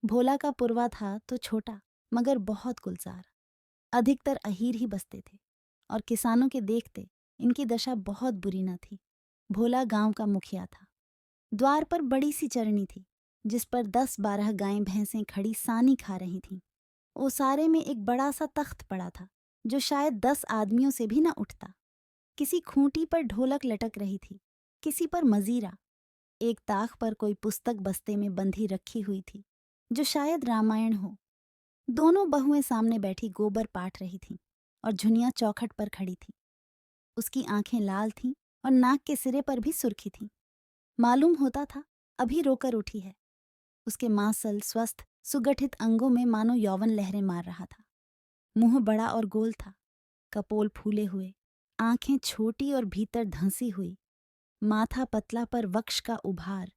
भोला का पुरवा था तो छोटा मगर बहुत गुलजार। अधिकतर अहीर ही बसते थे और किसानों के देखते इनकी दशा बहुत बुरी न थी। भोला गांव का मुखिया था। द्वार पर बड़ी सी चरनी थी जिस पर 10-12 गायें भैंसें खड़ी सानी खा रही थीं। ओसारे में एक बड़ा सा तख्त पड़ा था जो शायद 10 आदमियों से भी न उठता। किसी खूंटी पर ढोलक लटक रही थी, किसी पर मजीरा। एक ताख पर कोई पुस्तक बस्ते में बंधी रखी हुई थी जो शायद रामायण हो। दोनों बहुएं सामने बैठी गोबर पाट रही थीं और झुनिया चौखट पर खड़ी थी। उसकी आंखें लाल थीं और नाक के सिरे पर भी सुर्खी थी। मालूम होता था अभी रोकर उठी है। उसके मांसल स्वस्थ सुगठित अंगों में मानो यौवन लहरें मार रहा था। मुंह बड़ा और गोल था, कपोल फूले हुए, आंखें छोटी और भीतर धंसी हुई, माथा पतला पर वक्ष का उभार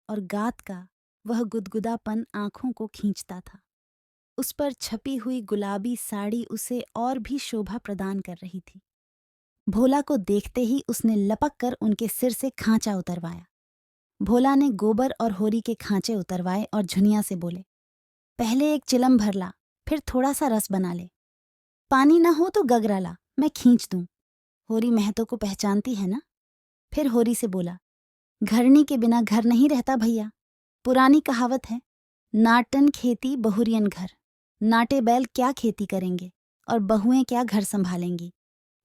और गात का वह गुदगुदापन आंखों को खींचता था। उस पर छपी हुई गुलाबी साड़ी उसे और भी शोभा प्रदान कर रही थी। भोला को देखते ही उसने लपक कर उनके सिर से खांचा उतरवाया। भोला ने गोबर और होरी के खांचे उतरवाए और झुनिया से बोले, पहले एक चिलम भर ला, फिर थोड़ा सा रस बना ले। पानी न हो तो गगरा ला, मैं खींच दूं। होरी महतो को पहचानती है ना? फिर होरी से बोला, घरनी के बिना घर नहीं रहता भैया। पुरानी कहावत है, नाटन खेती बहुरियन घर। नाटे बैल क्या खेती करेंगे और बहुएं क्या घर संभालेंगी।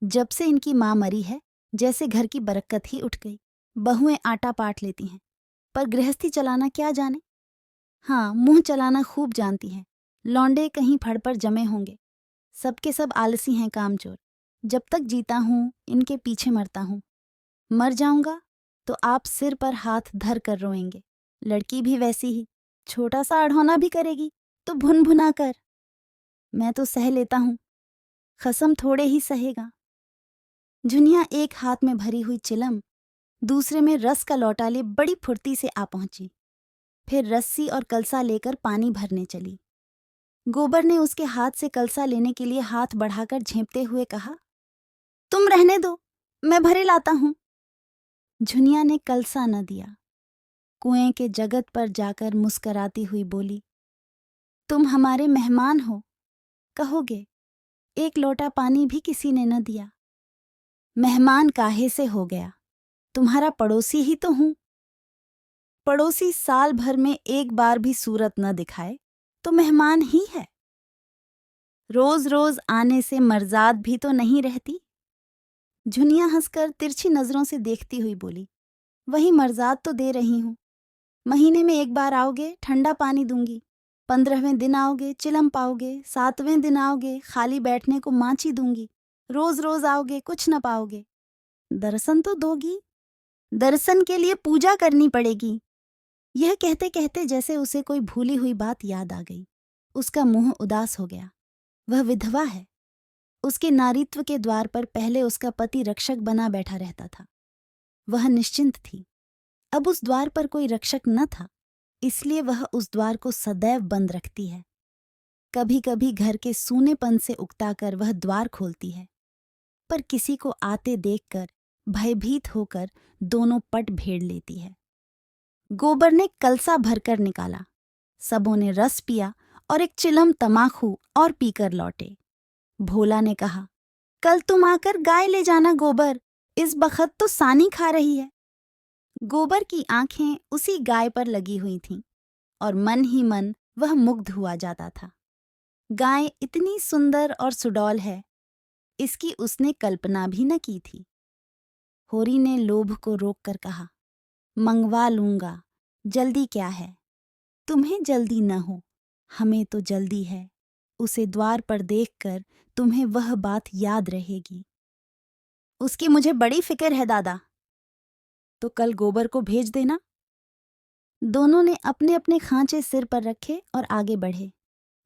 जब से इनकी माँ मरी है जैसे घर की बरकत ही उठ गई। बहुएं आटा पाट लेती हैं पर गृहस्थी चलाना क्या जाने। हाँ, मुंह चलाना खूब जानती हैं। लौंडे कहीं फड़ पर जमे होंगे। सबके सब आलसी हैं, कामचोर। जब तक जीता हूं इनके पीछे मरता हूं। मर जाऊंगा तो आप सिर पर हाथ धर कर रोएंगे। लड़की भी वैसी ही, छोटा सा अढ़ौना भी करेगी तो भुन भुना कर। मैं तो सह लेता हूं, खसम थोड़े ही सहेगा। झुनिया एक हाथ में भरी हुई चिलम दूसरे में रस का लौटा ले बड़ी फुर्ती से आ पहुंची। फिर रस्सी और कलसा लेकर पानी भरने चली। गोबर ने उसके हाथ से कलसा लेने के लिए हाथ बढ़ाकर झेंपते हुए कहा, तुम रहने दो, मैं भरे लाता हूं। झुनिया ने कलसा न दिया। कुएं के जगत पर जाकर मुस्कराती हुई बोली, तुम हमारे मेहमान हो, कहोगे। एक लोटा पानी भी किसी ने न दिया। मेहमान काहे से हो गया, तुम्हारा पड़ोसी ही तो हूं। पड़ोसी साल भर में एक बार भी सूरत न दिखाए तो मेहमान ही है। रोज रोज आने से मर्जाद भी तो नहीं रहती। झुनिया हंसकर तिरछी नजरों से देखती हुई बोली, वही मर्जाद तो दे रही हूं। महीने में एक बार आओगे, ठंडा पानी दूंगी। 15वें दिन आओगे, चिलम पाओगे। 7वें दिन आओगे, खाली बैठने को माची दूंगी। रोज रोज आओगे, कुछ न पाओगे। दर्शन तो दोगी, दर्शन के लिए पूजा करनी पड़ेगी। यह कहते कहते जैसे उसे कोई भूली हुई बात याद आ गई। उसका मुंह उदास हो गया। वह विधवा है। उसके नारीत्व के द्वार पर पहले उसका पति रक्षक बना बैठा रहता था। वह निश्चिंत थी। अब उस द्वार पर कोई रक्षक न था, इसलिए वह उस द्वार को सदैव बंद रखती है। कभी कभी घर के सूनेपन से उकताकर वह द्वार खोलती है, पर किसी को आते देखकर भयभीत होकर दोनों पट भेड़ लेती है। गोबर ने कलसा भरकर निकाला। सबों ने रस पिया और एक चिलम तमाखू और पीकर लौटे। भोला ने कहा, कल तुम आकर गाय ले जाना गोबर, इस बखत तो सानी खा रही है। गोबर की आंखें उसी गाय पर लगी हुई थीं और मन ही मन वह मुग्ध हुआ जाता था। गाय इतनी सुंदर और सुडौल है, इसकी उसने कल्पना भी न की थी। होरी ने लोभ को रोककर कहा, मंगवा लूंगा, जल्दी क्या है। तुम्हें जल्दी न हो, हमें तो जल्दी है। उसे द्वार पर देखकर तुम्हें वह बात याद रहेगी। उसकी मुझे बड़ी फिक्र है दादा। तो कल गोबर को भेज देना। दोनों ने अपने अपने खांचे सिर पर रखे और आगे बढ़े।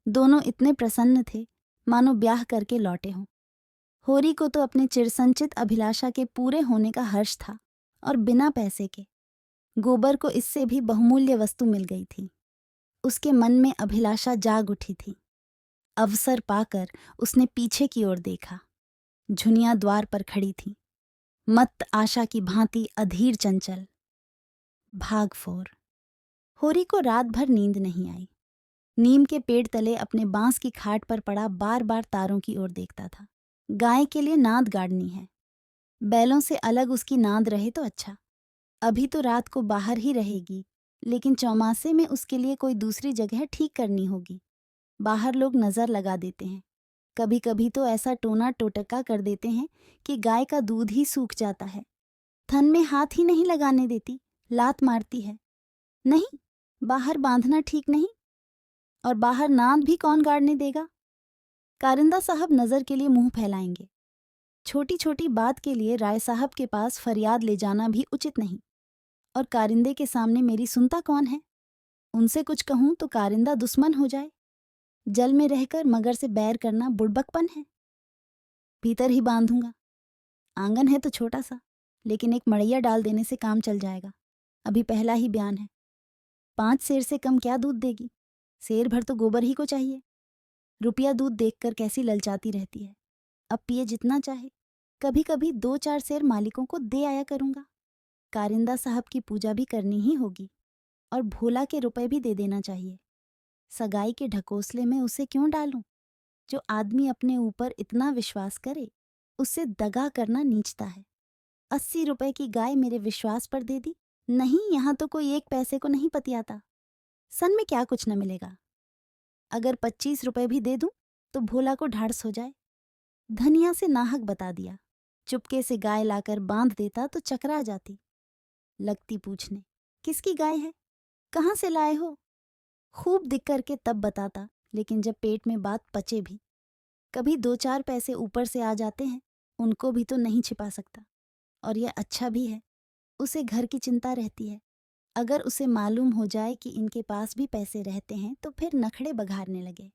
दोनों इतने प्रसन्न थे मानो ब्याह करके लौटे हों। होरी को तो अपने चिरसंचित अभिलाषा के पूरे होने का हर्ष था और बिना पैसे के। गोबर को इससे भी बहुमूल्य वस्तु मिल गई थी। उसके मन में अभिलाषा जाग उठी थी। अवसर पाकर उसने पीछे की ओर देखा। झुनिया द्वार पर खड़ी थी, मत्त आशा की भांति अधीर चंचल। भाग 4। होरी को रात भर नींद नहीं आई। नीम के पेड़ तले अपने बांस की खाट पर पड़ा बार बार तारों की ओर देखता था। गाय के लिए नाद गाड़नी है, बैलों से अलग उसकी नाद रहे तो अच्छा। अभी तो रात को बाहर ही रहेगी, लेकिन चौमासे में उसके लिए कोई दूसरी जगह ठीक करनी होगी। बाहर लोग नजर लगा देते हैं, कभी कभी तो ऐसा टोना टोटका कर देते हैं कि गाय का दूध ही सूख जाता है। थन में हाथ ही नहीं लगाने देती, लात मारती है। नहीं, बाहर बांधना ठीक नहीं, और बाहर नाद भी कौन गाड़ने देगा। कारिंदा साहब नजर के लिए मुंह फैलाएंगे। छोटी छोटी बात के लिए राय साहब के पास फरियाद ले जाना भी उचित नहीं। और कारिंदे के सामने मेरी सुनता कौन है। उनसे कुछ कहूं तो कारिंदा दुश्मन हो जाए। जल में रहकर मगर से बैर करना बुड़बकपन है। भीतर ही बांधूंगा। आंगन है तो छोटा सा, लेकिन एक मड़ैया डाल देने से काम चल जाएगा। अभी पहला ही बयान है। 5 सेर से कम क्या दूध देगी। सेर भर तो गोबर ही को चाहिए। रुपया दूध देखकर कैसी ललचाती रहती है। अब पिए जितना चाहे। कभी कभी 2-4 सेर मालिकों को दे आया करूंगा। कारिंदा साहब की पूजा भी करनी ही होगी, और भोला के रुपए भी दे देना चाहिए। सगाई के ढकोसले में उसे क्यों डालूं। जो आदमी अपने ऊपर इतना विश्वास करे, उससे दगा करना नीचता है। 80 रुपए की गाय मेरे विश्वास पर दे दी। नहीं, यहां तो कोई 1 पैसे को नहीं पतियाता। सन में क्या कुछ न मिलेगा। अगर 25 रुपए भी दे दूं तो भोला को ढाढ़स हो जाए। धनिया से नाहक बता दिया। चुपके से गाय लाकर बांध देता तो चकरा जाती। लगती पूछने, किसकी गाय है, कहाँ से लाए हो। खूब दिख करके तब बताता, लेकिन जब पेट में बात पचे भी। कभी 2-4 पैसे ऊपर से आ जाते हैं, उनको भी तो नहीं छिपा सकता। और यह अच्छा भी है, उसे घर की चिंता रहती है। अगर उसे मालूम हो जाए कि इनके पास भी पैसे रहते हैं तो फिर नखड़े बघारने लगे।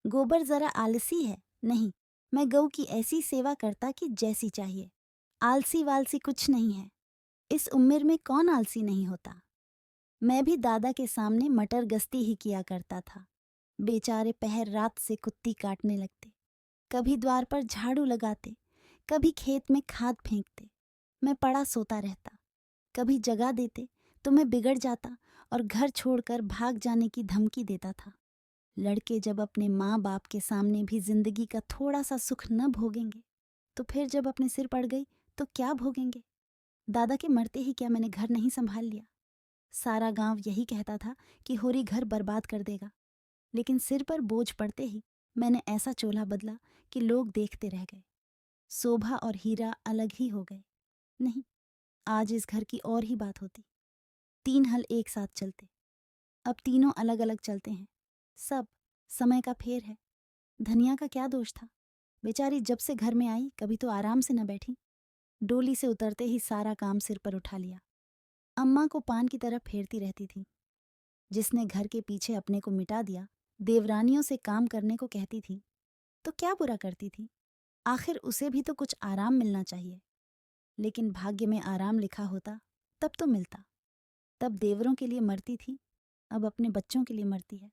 गोबर जरा आलसी है। नहीं, मैं गऊ की ऐसी सेवा करता कि जैसी चाहिए। आलसी वालसी कुछ नहीं है। इस उम्र में कौन आलसी नहीं होता। मैं भी दादा के सामने मटर गश्ती ही किया करता था। बेचारे पहर रात से कुत्ती काटने लगते। कभी द्वार पर झाड़ू लगाते, कभी खेत में खाद फेंकते। मैं पड़ा सोता रहता। कभी जगा देते तो मैं बिगड़ जाता और घर छोड़कर भाग जाने की धमकी देता था। लड़के जब अपने माँ बाप के सामने भी जिंदगी का थोड़ा सा सुख न भोगेंगे, तो फिर जब अपने सिर पड़ गई तो क्या भोगेंगे। दादा के मरते ही क्या मैंने घर नहीं संभाल लिया। सारा गांव यही कहता था कि होरी घर बर्बाद कर देगा, लेकिन सिर पर बोझ पड़ते ही मैंने ऐसा चोला बदला कि लोग देखते रह गए। शोभा और हीरा अलग ही हो गए। नहीं, आज इस घर की और ही बात होती। 3 हल एक साथ चलते, अब तीनों अलग अलग चलते हैं। सब समय का फेर है। धनिया का क्या दोष था। बेचारी जब से घर में आई कभी तो आराम से न बैठी। डोली से उतरते ही सारा काम सिर पर उठा लिया। अम्मा को पान की तरह फेरती रहती थी। जिसने घर के पीछे अपने को मिटा दिया, देवरानियों से काम करने को कहती थी, तो क्या बुरा करती थी। आखिर उसे भी तो कुछ आराम मिलना चाहिए। लेकिन भाग्य में आराम लिखा होता तब तो मिलता। तब देवरों के लिए मरती थी, अब अपने बच्चों के लिए मरती है।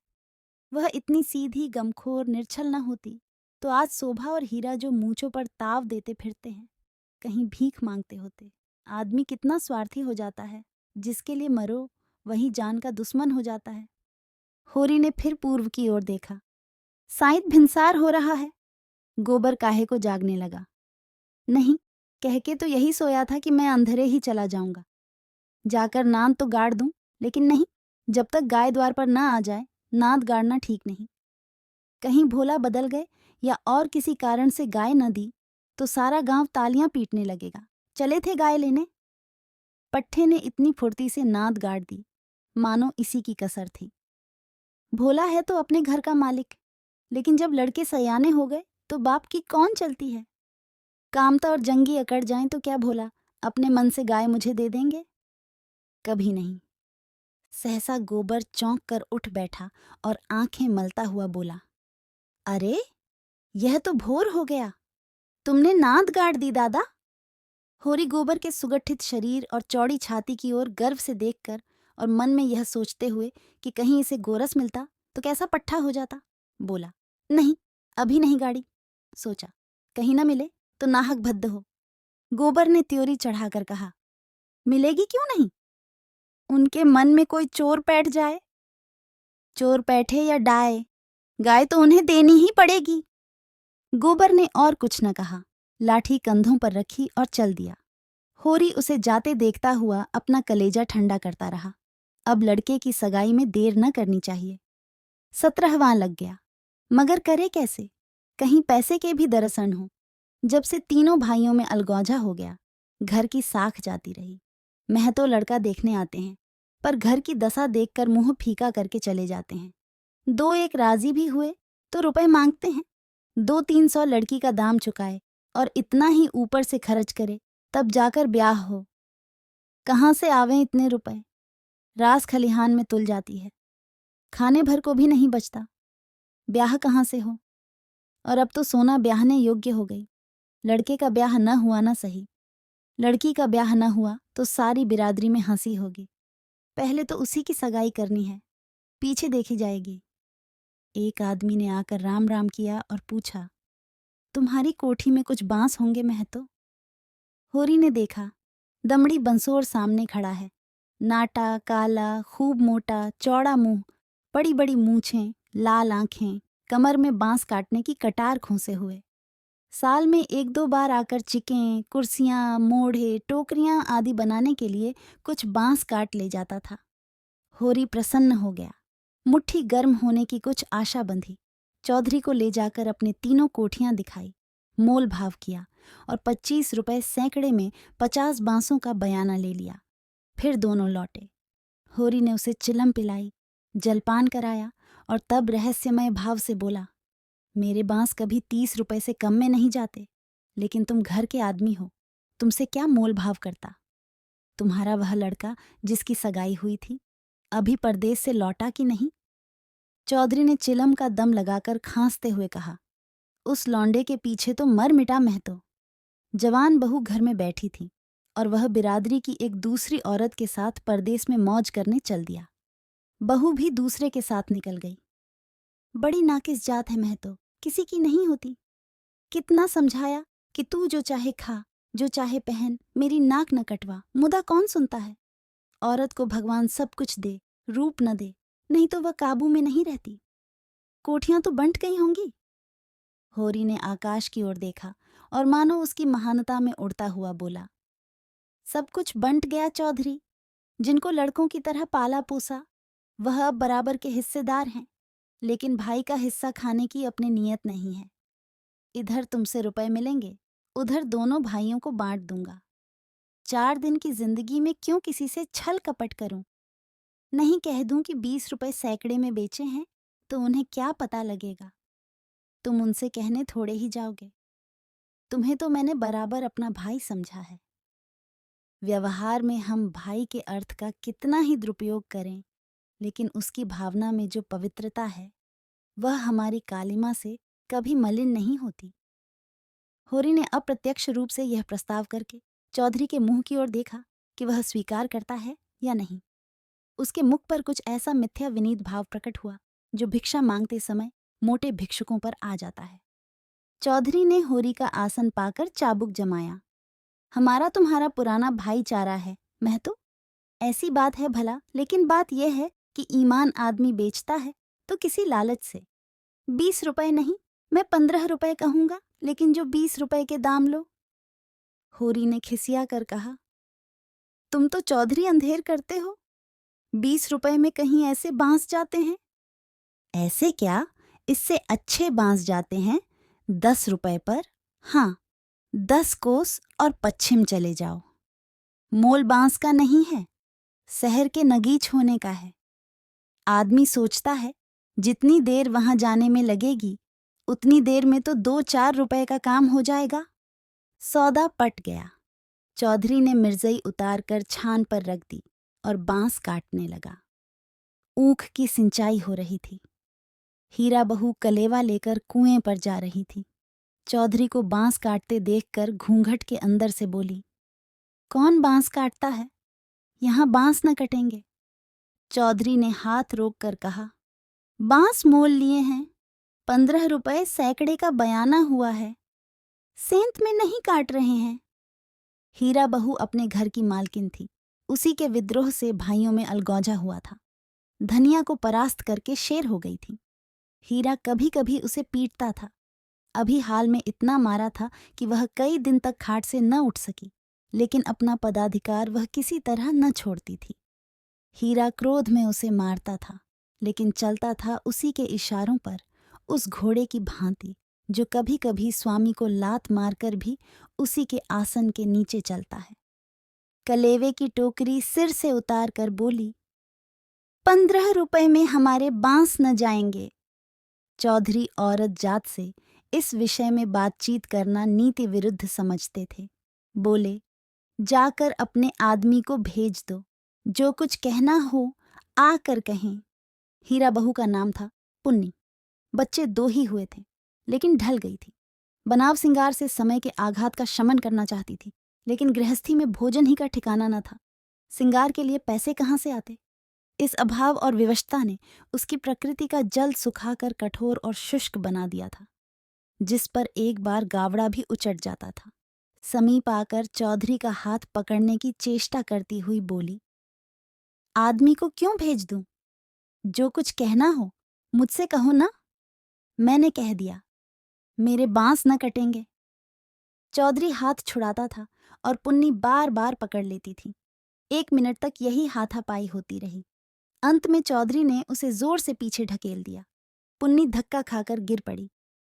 वह इतनी सीधी गमखोर निर्छल न होती तो आज शोभा और हीरा जो मूंछों पर ताव देते फिरते हैं, कहीं भीख मांगते होते। आदमी कितना स्वार्थी हो जाता है। जिसके लिए मरो वही जान का दुश्मन हो जाता है। होरी ने फिर पूर्व की ओर देखा। साइद भिनसार हो रहा है। गोबर काहे को जागने लगा। नहीं, कह के तो यही सोया था कि मैं अंधेरे ही चला जाऊंगा। जाकर नाद तो गाड़ दूं, लेकिन नहीं, जब तक गाय द्वार पर ना आ जाए नाद गाड़ना ठीक नहीं। कहीं भोला बदल गए या और किसी कारण से गाय न दी तो सारा गांव तालियां पीटने लगेगा। चले थे गाय लेने। पट्ठे ने इतनी फुर्ती से नाद गाड़ दी मानो इसी की कसर थी। भोला है तो अपने घर का मालिक, लेकिन जब लड़के सयाने हो गए तो बाप की कौन चलती है। कामता और जंगी अकड़ जाएं तो क्या भोला अपने मन से गाय मुझे दे देंगे। कभी नहीं। सहसा गोबर चौंक कर उठ बैठा और आंखें मलता हुआ बोला, अरे यह तो भोर हो गया। तुमने नाद गाड़ दी दादा। होरी गोबर के सुगठित शरीर और चौड़ी छाती की ओर गर्व से देखकर और मन में यह सोचते हुए कि कहीं इसे गोरस मिलता तो कैसा पट्ठा हो जाता, बोला, नहीं, अभी नहीं गाड़ी। सोचा, कहीं ना मिले तो नाहक भद्द हो। गोबर ने त्योरी चढ़ाकर कहा, मिलेगी क्यों नहीं। उनके मन में कोई चोर बैठ जाए। चोर पैठे या डाय, गाय तो उन्हें देनी ही पड़ेगी। गोबर ने और कुछ न कहा, लाठी कंधों पर रखी और चल दिया। होरी उसे जाते देखता हुआ अपना कलेजा ठंडा करता रहा। अब लड़के की सगाई में देर न करनी चाहिए। 17वां लग गया, मगर करे कैसे? कहीं पैसे के भी दरअसन हो। जब से तीनों भाइयों में अलगौजा हो गया, घर की साख जाती रही। महतो लड़का देखने आते हैं, पर घर की दशा देखकर मुंह फीका करके चले जाते हैं। 2-1 राजी भी हुए तो रुपए मांगते हैं। 200-300 लड़की का दाम चुकाए और इतना ही ऊपर से खर्च करे, तब जाकर ब्याह हो। कहाँ से आवें इतने रुपए? रास खलिहान में तुल जाती है, खाने भर को भी नहीं बचता। ब्याह कहाँ से हो? और अब तो सोना ब्याहने योग्य हो गई। लड़के का ब्याह न हुआ ना सही, लड़की का ब्याह न हुआ तो सारी बिरादरी में हंसी होगी। पहले तो उसी की सगाई करनी है, पीछे देखी जाएगी। एक आदमी ने आकर राम राम किया और पूछा, तुम्हारी कोठी में कुछ बांस होंगे महतो? होरी ने देखा, दमड़ी बंसोर सामने खड़ा है। नाटा, काला, खूब मोटा, चौड़ा मुंह, बड़ी बड़ी मूछें, लाल आंखें, कमर में बांस काटने की कटार खोसे हुए। साल में 1-2 बार आकर चिकें, कुर्सियां, मोढ़े, टोकरियां आदि बनाने के लिए कुछ बांस काट ले जाता था। होरी प्रसन्न हो गया। मुट्ठी गर्म होने की कुछ आशा बंधी। चौधरी को ले जाकर अपने तीनों कोठियां दिखाई, मोल भाव किया और 25 रुपए सैकड़े में 50 बांसों का बयाना ले लिया। फिर दोनों लौटे। होरी ने उसे चिलम पिलाई, जलपान कराया और तब रहस्यमय भाव से बोला, मेरे बांस कभी 30 रुपए से कम में नहीं जाते, लेकिन तुम घर के आदमी हो, तुमसे क्या मोल भाव करता? तुम्हारा वह लड़का जिसकी सगाई हुई थी, अभी परदेश से लौटा कि नहीं? चौधरी ने चिलम का दम लगाकर खांसते हुए कहा, उस लौंडे के पीछे तो मर मिटा महतो। जवान बहू घर में बैठी थी और वह बिरादरी की एक दूसरी औरत के साथ परदेश में मौज करने चल दिया। बहू भी दूसरे के साथ निकल गई। बड़ी नाकिस जात है महतो, किसी की नहीं होती। कितना समझाया कि तू जो चाहे खा, जो चाहे पहन, मेरी नाक न कटवा, मुदा कौन सुनता है? औरत को भगवान सब कुछ दे, रूप न दे, नहीं तो वह काबू में नहीं रहती। कोठियां तो बंट गई होंगी। होरी ने आकाश की ओर देखा और मानो उसकी महानता में उड़ता हुआ बोला, सब कुछ बंट गया चौधरी। जिनको लड़कों की तरह पाला पोसा, वह अब बराबर के हिस्सेदार हैं, लेकिन भाई का हिस्सा खाने की अपनी नीयत नहीं है। इधर तुमसे रुपए मिलेंगे, उधर दोनों भाइयों को बांट दूंगा। 4 दिन की जिंदगी में क्यों किसी से छल कपट करूं? नहीं कह दूं कि 20 रुपए सैकड़े में बेचे हैं, तो उन्हें क्या पता लगेगा? तुम उनसे कहने थोड़े ही जाओगे। तुम्हें तो मैंने बराबर अपना भाई समझा है। व्यवहार में हम भाई के अर्थ का कितना ही दुरुपयोग करें, लेकिन उसकी भावना में जो पवित्रता है, वह हमारी कालिमा से कभी मलिन नहीं होती। होरी ने अप्रत्यक्ष रूप से यह प्रस्ताव करके चौधरी के मुंह की ओर देखा कि वह स्वीकार करता है या नहीं। उसके मुख पर कुछ ऐसा मिथ्या विनीत भाव प्रकट हुआ जो भिक्षा मांगते समय मोटे भिक्षुकों पर आ जाता है। चौधरी ने होरी का आसन पाकर चाबुक जमाया। हमारा तुम्हारा पुराना भाईचारा है महतो, ऐसी बात है भला, लेकिन बात यह है कि ईमान आदमी बेचता है तो किसी लालच से। 20 रुपए नहीं, मैं 15 रुपए कहूंगा, लेकिन जो 20 रुपए के दाम लो। होरी ने खिसिया कर कहा, तुम तो चौधरी अंधेर करते हो। 20 रुपए में कहीं ऐसे बांस जाते हैं? ऐसे क्या, इससे अच्छे बांस जाते हैं 10 रुपए पर। हाँ, 10 कोस और पश्चिम चले जाओ। मोल बांस का नहीं है, शहर के नगीच होने का है। आदमी सोचता है जितनी देर वहां जाने में लगेगी, उतनी देर में तो 2-4 रुपए का काम हो जाएगा। सौदा पट गया। चौधरी ने मिर्जई उतार कर छान पर रख दी और बांस काटने लगा। ऊख की सिंचाई हो रही थी। हीरा बहू कलेवा लेकर कुएं पर जा रही थी। चौधरी को बांस काटते देखकर घूंघट के अंदर से बोली, कौन बांस काटता है? यहां बांस न कटेंगे। चौधरी ने हाथ रोक कर कहा, बांस मोल लिए हैं, 15 रुपए सैकड़े का बयाना हुआ है, सेंत में नहीं काट रहे हैं। हीरा बहू अपने घर की मालकिन थी। उसी के विद्रोह से भाइयों में अलगौजा हुआ था। धनिया को परास्त करके शेर हो गई थी। हीरा कभी कभी उसे पीटता था। अभी हाल में इतना मारा था कि वह कई दिन तक खाट से न उठ सकी, लेकिन अपना पदाधिकार वह किसी तरह न छोड़ती थी। हीरा क्रोध में उसे मारता था, लेकिन चलता था उसी के इशारों पर, उस घोड़े की भांति जो कभी कभी स्वामी को लात मारकर भी उसी के आसन के नीचे चलता है। कलेवे की टोकरी सिर से उतार कर बोली, 15 रुपए में हमारे बांस न जाएंगे। चौधरी औरत जात से इस विषय में बातचीत करना नीति विरुद्ध समझते थे। बोले, जाकर अपने आदमी को भेज दो, जो कुछ कहना हो आकर कहें। हीरा बहू का नाम था पुन्नी। बच्चे 2 ही हुए थे, लेकिन ढल गई थी। बनाव सिंगार से समय के आघात का शमन करना चाहती थी, लेकिन गृहस्थी में भोजन ही का ठिकाना न था। सिंगार के लिए पैसे कहाँ से आते? इस अभाव और विवशता ने उसकी प्रकृति का जल सुखाकर कठोर और शुष्क बना दिया था, जिस पर एक बार गावड़ा भी उचट जाता था। समीप आकर चौधरी का हाथ पकड़ने की चेष्टा करती हुई बोली, आदमी को क्यों भेज दूं? जो कुछ कहना हो मुझसे कहो ना। मैंने कह दिया, मेरे बांस न कटेंगे। चौधरी हाथ छुड़ाता था और पुन्नी बार बार पकड़ लेती थी। 1 मिनट तक यही हाथापाई होती रही। अंत में चौधरी ने उसे जोर से पीछे ढकेल दिया। पुन्नी धक्का खाकर गिर पड़ी,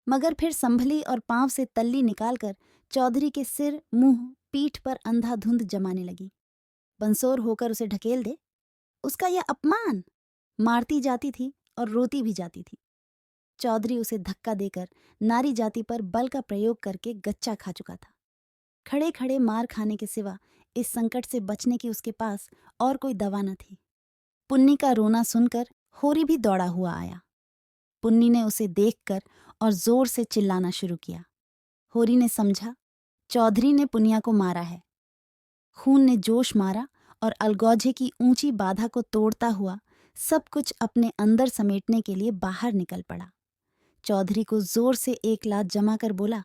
मगर फिर संभली और पांव से तल्ली निकालकर चौधरी के सिर, मुंह, पीठ पर अंधाधुंध जमाने लगी। बंसोर होकर उसे ढकेल दे, उसका यह अपमान! मारती जाती थी और रोती भी जाती थी। चौधरी उसे धक्का देकर नारी जाति पर बल का प्रयोग करके गच्चा खा चुका था। खड़े खड़े मार खाने के सिवा इस संकट से बचने की उसके पास और कोई दवा न थी। पुन्नी का रोना सुनकर होरी भी दौड़ा हुआ आया। पुन्नी ने उसे देखकर और जोर से चिल्लाना शुरू किया। होरी ने समझा, चौधरी ने पुनिया को मारा है। खून ने जोश मारा और अलगौजे की ऊंची बाधा को तोड़ता हुआ सब कुछ अपने अंदर समेटने के लिए बाहर निकल पड़ा। चौधरी को जोर से एक लात जमा कर बोला,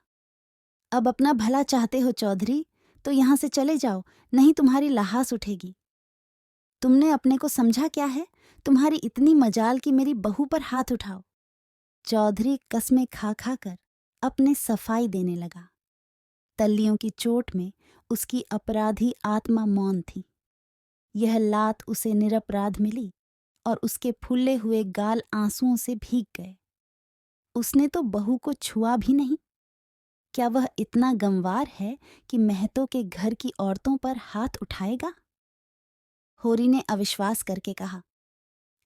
अब अपना भला चाहते हो चौधरी, तो यहां से चले जाओ, नहीं तुम्हारी लहास उठेगी। तुमने अपने को समझा क्या है? तुम्हारी इतनी मजाल कि मेरी बहू पर हाथ उठाओ। चौधरी कसमें खा खा कर अपने सफाई देने लगा। तल्लियों की चोट में उसकी अपराधी आत्मा मौन थी। यह लात उसे निरपराध मिली और उसके फूले हुए गाल आंसुओं से भीग गए। उसने तो बहू को छुआ भी नहीं। क्या वह इतना गंवार है कि महतों के घर की औरतों पर हाथ उठाएगा? होरी ने अविश्वास करके कहा,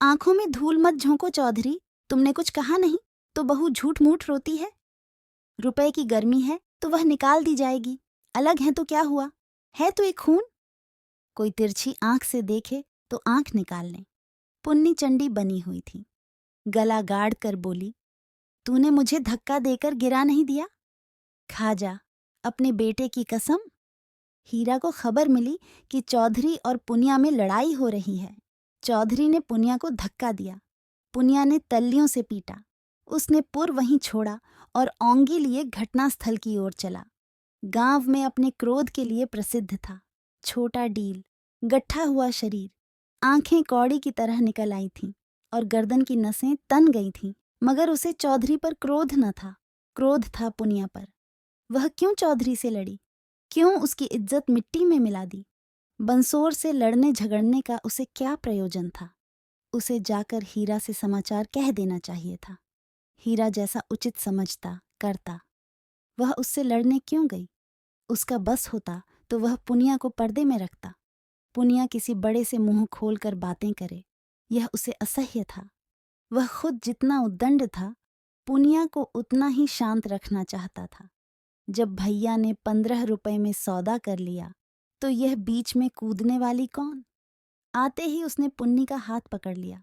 आंखों में धूल मत झोंको चौधरी, तुमने कुछ कहा नहीं तो बहू झूठ मूठ रोती है। रुपए की गर्मी है तो वह निकाल दी जाएगी, अलग है तो क्या हुआ, है तो एक खून। कोई तिरछी आंख से देखे तो आंख निकाल ले। पुन्नी चंडी बनी हुई थी। गला गाड़ कर बोली, तूने मुझे धक्का देकर गिरा नहीं दिया? खा जा अपने बेटे की कसम। हीरा को खबर मिली कि चौधरी और पुनिया में लड़ाई हो रही है। चौधरी ने पुनिया को धक्का दिया। पुनिया ने तल्लियों से पीटा। उसने पुर वहीं छोड़ा और औंगी लिए घटनास्थल की ओर चला। गांव में अपने क्रोध के लिए प्रसिद्ध था। छोटा डील, गट्ठा हुआ शरीर, आंखें कौड़ी की तरह निकल आई थीं और गर्दन की नसें तन गई थीं, मगर उसे चौधरी पर क्रोध न था, क्रोध था पुनिया पर। वह क्यों चौधरी से लड़ी? क्यों उसकी इज्जत मिट्टी में मिला दी? बंसोर से लड़ने झगड़ने का उसे क्या प्रयोजन था? उसे जाकर हीरा से समाचार कह देना चाहिए था। हीरा जैसा उचित समझता करता। वह उससे लड़ने क्यों गई? उसका बस होता तो वह पुनिया को पर्दे में रखता। पुनिया किसी बड़े से मुंह खोलकर बातें करे, यह उसे असह्य था। वह खुद जितना उद्दंड था, पुनिया को उतना ही शांत रखना चाहता था। जब भैया ने 15 रुपए में सौदा कर लिया तो यह बीच में कूदने वाली कौन? आते ही उसने पुन्नी का हाथ पकड़ लिया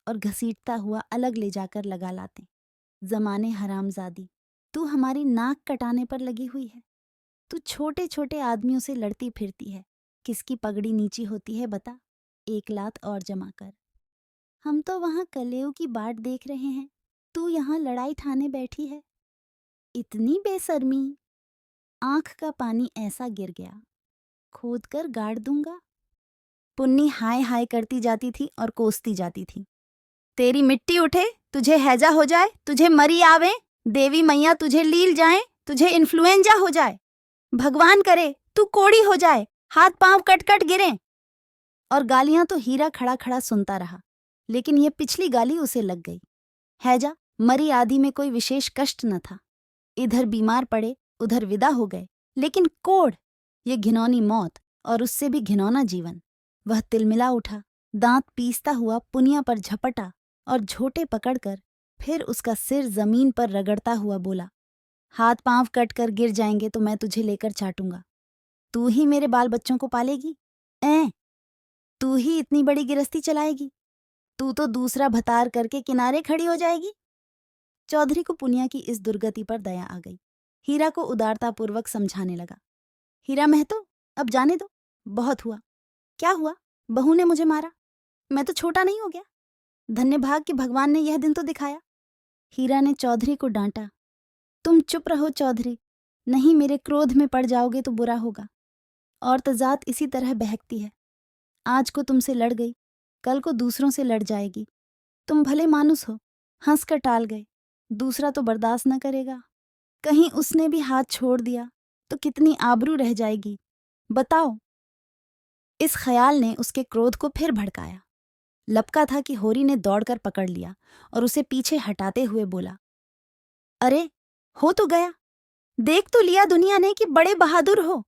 और घसीटता हुआ अलग ले जाकर लगा लाते। जमाने हरामजादी, तू हमारी नाक कटाने पर लगी हुई है। तू छोटे छोटे आदमियों से लड़ती फिरती है। किसकी पगड़ी नीची होती है बता? एक लात और जमा कर। हम तो वहां कलेऊ की बाट देख रहे हैं, तू यहाँ लड़ाई ठाने बैठी है। इतनी बेशर्मी! आंख का पानी ऐसा गिर गया, खोद कर गाड़ दूंगा। पुन्नी हाय हाय करती जाती थी और कोसती जाती थी। तेरी मिट्टी उठे, तुझे हैजा हो जाए, तुझे मरी आवे, देवी मैया तुझे लील जाए, तुझे इन्फ्लुएंजा हो जाए, भगवान करे तू कोड़ी हो जाए, हाथ पांव कट कट गिरे। और गालियां तो हीरा खड़ा खड़ा सुनता रहा, लेकिन ये पिछली गाली उसे लग गई। हैजा मरी आदि में कोई विशेष कष्ट न था। इधर बीमार पड़े, उधर विदा हो गए, लेकिन कोढ़, ये घिनौनी मौत और उससे भी घिनौना जीवन। वह तिलमिला उठा, दांत पीसता हुआ पुनिया पर झपटा और झोटे पकड़कर फिर उसका सिर जमीन पर रगड़ता हुआ बोला, हाथ पांव कट कर गिर जाएंगे तो मैं तुझे लेकर चाटूंगा। तू ही मेरे बाल बच्चों को पालेगी? तू ही इतनी बड़ी गिरस्ती चलाएगी? तू तो दूसरा भतार करके किनारे खड़ी हो जाएगी। चौधरी को पुनिया की इस दुर्गति पर दया आ गई। हीरा को उदारतापूर्वक समझाने लगा, हीरा महतो, अब जाने दो, बहुत हुआ। क्या हुआ? बहू ने मुझे मारा, मैं तो छोटा नहीं हो गया? धन्य भाग कि भगवान ने यह दिन तो दिखाया। हीरा ने चौधरी को डांटा, तुम चुप रहो चौधरी, नहीं मेरे क्रोध में पड़ जाओगे तो बुरा होगा। और तो जात इसी तरह बहकती है, आज को तुमसे लड़ गई, कल को दूसरों से लड़ जाएगी। तुम भले मानुस हो, हंस कर टाल गए, दूसरा तो बर्दाश्त न करेगा। कहीं उसने भी हाथ छोड़ दिया तो कितनी आबरू रह जाएगी, बताओ। इस ख्याल ने उसके क्रोध को फिर भड़काया। लपका था कि होरी ने दौड़कर पकड़ लिया और उसे पीछे हटाते हुए बोला, अरे हो तो गया, देख तो लिया दुनिया ने कि बड़े बहादुर हो,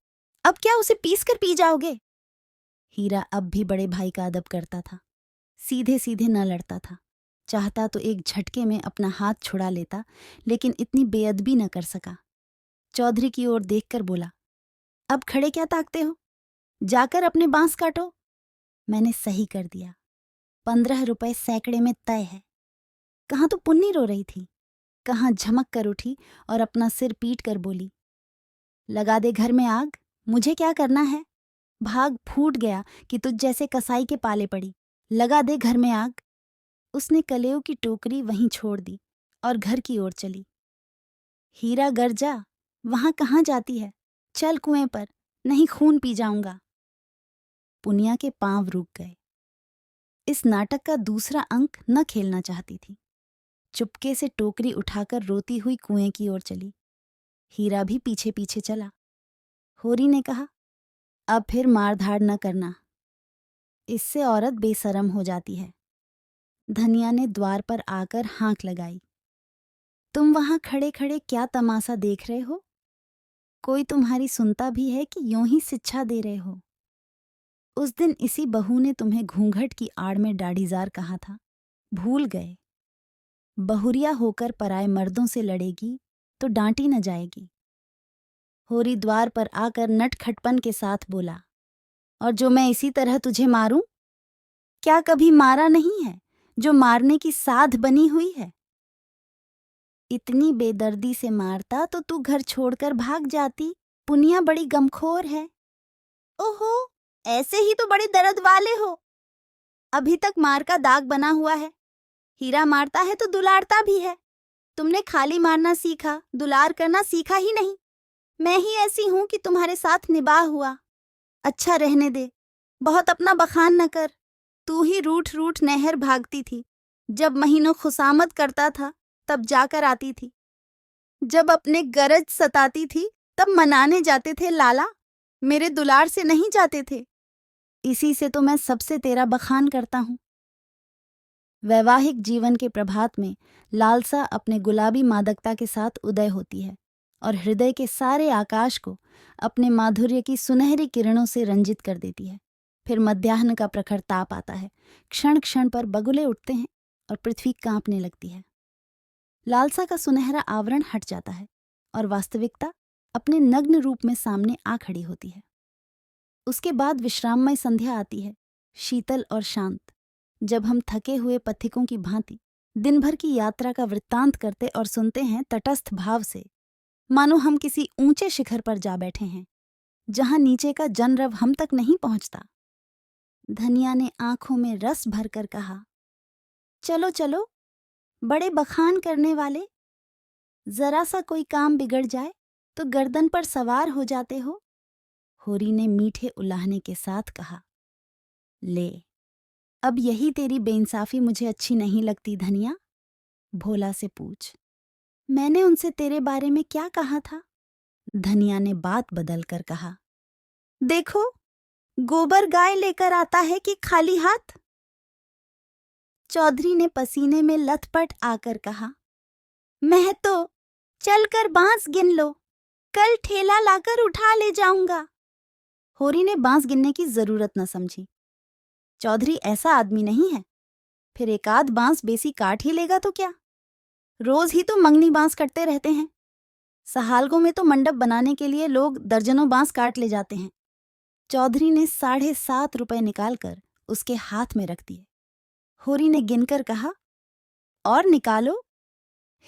अब क्या उसे पीस कर पी जाओगे? हीरा अब भी बड़े भाई का अदब करता था, सीधे सीधे न लड़ता था। चाहता तो एक झटके में अपना हाथ छुड़ा लेता, लेकिन इतनी बेअदबी न कर सका। चौधरी की ओर देखकर बोला, अब खड़े क्या ताकते हो, जाकर अपने बांस काटो। मैंने सही कर दिया, 15 रुपए सैकड़े में तय है। कहाँ तो पुन्नी रो रही थी, कहाँ झमक कर उठी और अपना सिर पीट कर बोली, लगा दे घर में आग, मुझे क्या करना है? भाग फूट गया कि तुझ जैसे कसाई के पाले पड़ी, लगा दे घर में आग। उसने कलेव की टोकरी वहीं छोड़ दी और घर की ओर चली। हीरा गर्जा, वहां कहाँ जाती है, चल कुएं पर, नहीं खून पी जाऊंगा। पुनिया के पांव रुक गए। इस नाटक का दूसरा अंक न खेलना चाहती थी। चुपके से टोकरी उठाकर रोती हुई कुएं की ओर चली। हीरा भी पीछे पीछे चला। होरी ने कहा, अब फिर मारधाड़ न करना, इससे औरत बेशरम हो जाती है। धनिया ने द्वार पर आकर हाँक लगाई, तुम वहां खड़े खड़े क्या तमाशा देख रहे हो? कोई तुम्हारी सुनता भी है कि यूं ही शिक्षा दे रहे हो? उस दिन इसी बहू ने तुम्हें घूंघट की आड़ में दाढ़ीजार कहा था, भूल गए? बहुरिया होकर पराए मर्दों से लड़ेगी तो डांटी न जाएगी। होरी द्वार पर आकर नटखटपन के साथ बोला, और जो मैं इसी तरह तुझे मारूं? क्या कभी मारा नहीं है जो मारने की साध बनी हुई है? इतनी बेदर्दी से मारता तो तू घर छोड़कर भाग जाती। पुनिया बड़ी गमखोर है। ओहो, ऐसे ही तो बड़े दर्द वाले हो, अभी तक मार का दाग बना हुआ है। हीरा मारता है तो दुलारता भी है, तुमने खाली मारना सीखा, दुलार करना सीखा ही नहीं। मैं ही ऐसी हूं कि तुम्हारे साथ निबाह हुआ। अच्छा रहने दे, बहुत अपना बखान न कर। तू ही रूठ रूठ नहर भागती थी, जब महीनों खुशामद करता था तब जाकर आती थी, जब अपने गरज सताती थी तब मनाने जाते थे लाला, मेरे दुलार से नहीं जाते थे। इसी से तो मैं सबसे तेरा बखान करता हूं। वैवाहिक जीवन के प्रभात में लालसा अपने गुलाबी मादकता के साथ उदय होती है और हृदय के सारे आकाश को अपने माधुर्य की सुनहरी किरणों से रंजित कर देती है। फिर मध्याह्न का प्रखर ताप आता है, क्षण क्षण पर बगुले उठते हैं और पृथ्वी कांपने लगती है। लालसा का सुनहरा आवरण हट जाता है और वास्तविकता अपने नग्न रूप में सामने आ खड़ी होती है। उसके बाद विश्राममय संध्या आती है, शीतल और शांत, जब हम थके हुए पथिकों की भांति दिन भर की यात्रा का वृत्तांत करते और सुनते हैं तटस्थ भाव से, मानो हम किसी ऊंचे शिखर पर जा बैठे हैं, जहां नीचे का जनरव हम तक नहीं पहुंचता। धनिया ने आंखों में रस भरकर कहा, चलो चलो, बड़े बखान करने वाले, जरा सा कोई काम बिगड़ जाए तो गर्दन पर सवार हो जाते हो। होरी ने मीठे उलाहने के साथ कहा। ले, अब यही तेरी बेइंसाफी मुझे अच्छी नहीं लगती धनिया? भोला से पूछ। मैंने उनसे तेरे बारे में क्या कहा था? धनिया ने बात बदल कर कहा। देखो, गोबर गाय लेकर आता है कि खाली हाथ? चौधरी ने पसीने में लथपथ आकर कहा। मैं तो चलकर बांस गिन लो, कल ठेला लाकर उठा ले जाऊंगा। होरी ने बांस गिनने की जरूरत न समझी। चौधरी ऐसा आदमी नहीं है, फिर एक आध बांस बेसी काट ही लेगा तो क्या? रोज ही तो मंगनी बांस कटते रहते हैं। सहालगों में तो मंडप बनाने के लिए लोग दर्जनों बांस काट ले जाते हैं। चौधरी ने 7.5 रुपए निकालकर उसके हाथ में रख दिए। होरी ने गिनकर कहा, और निकालो,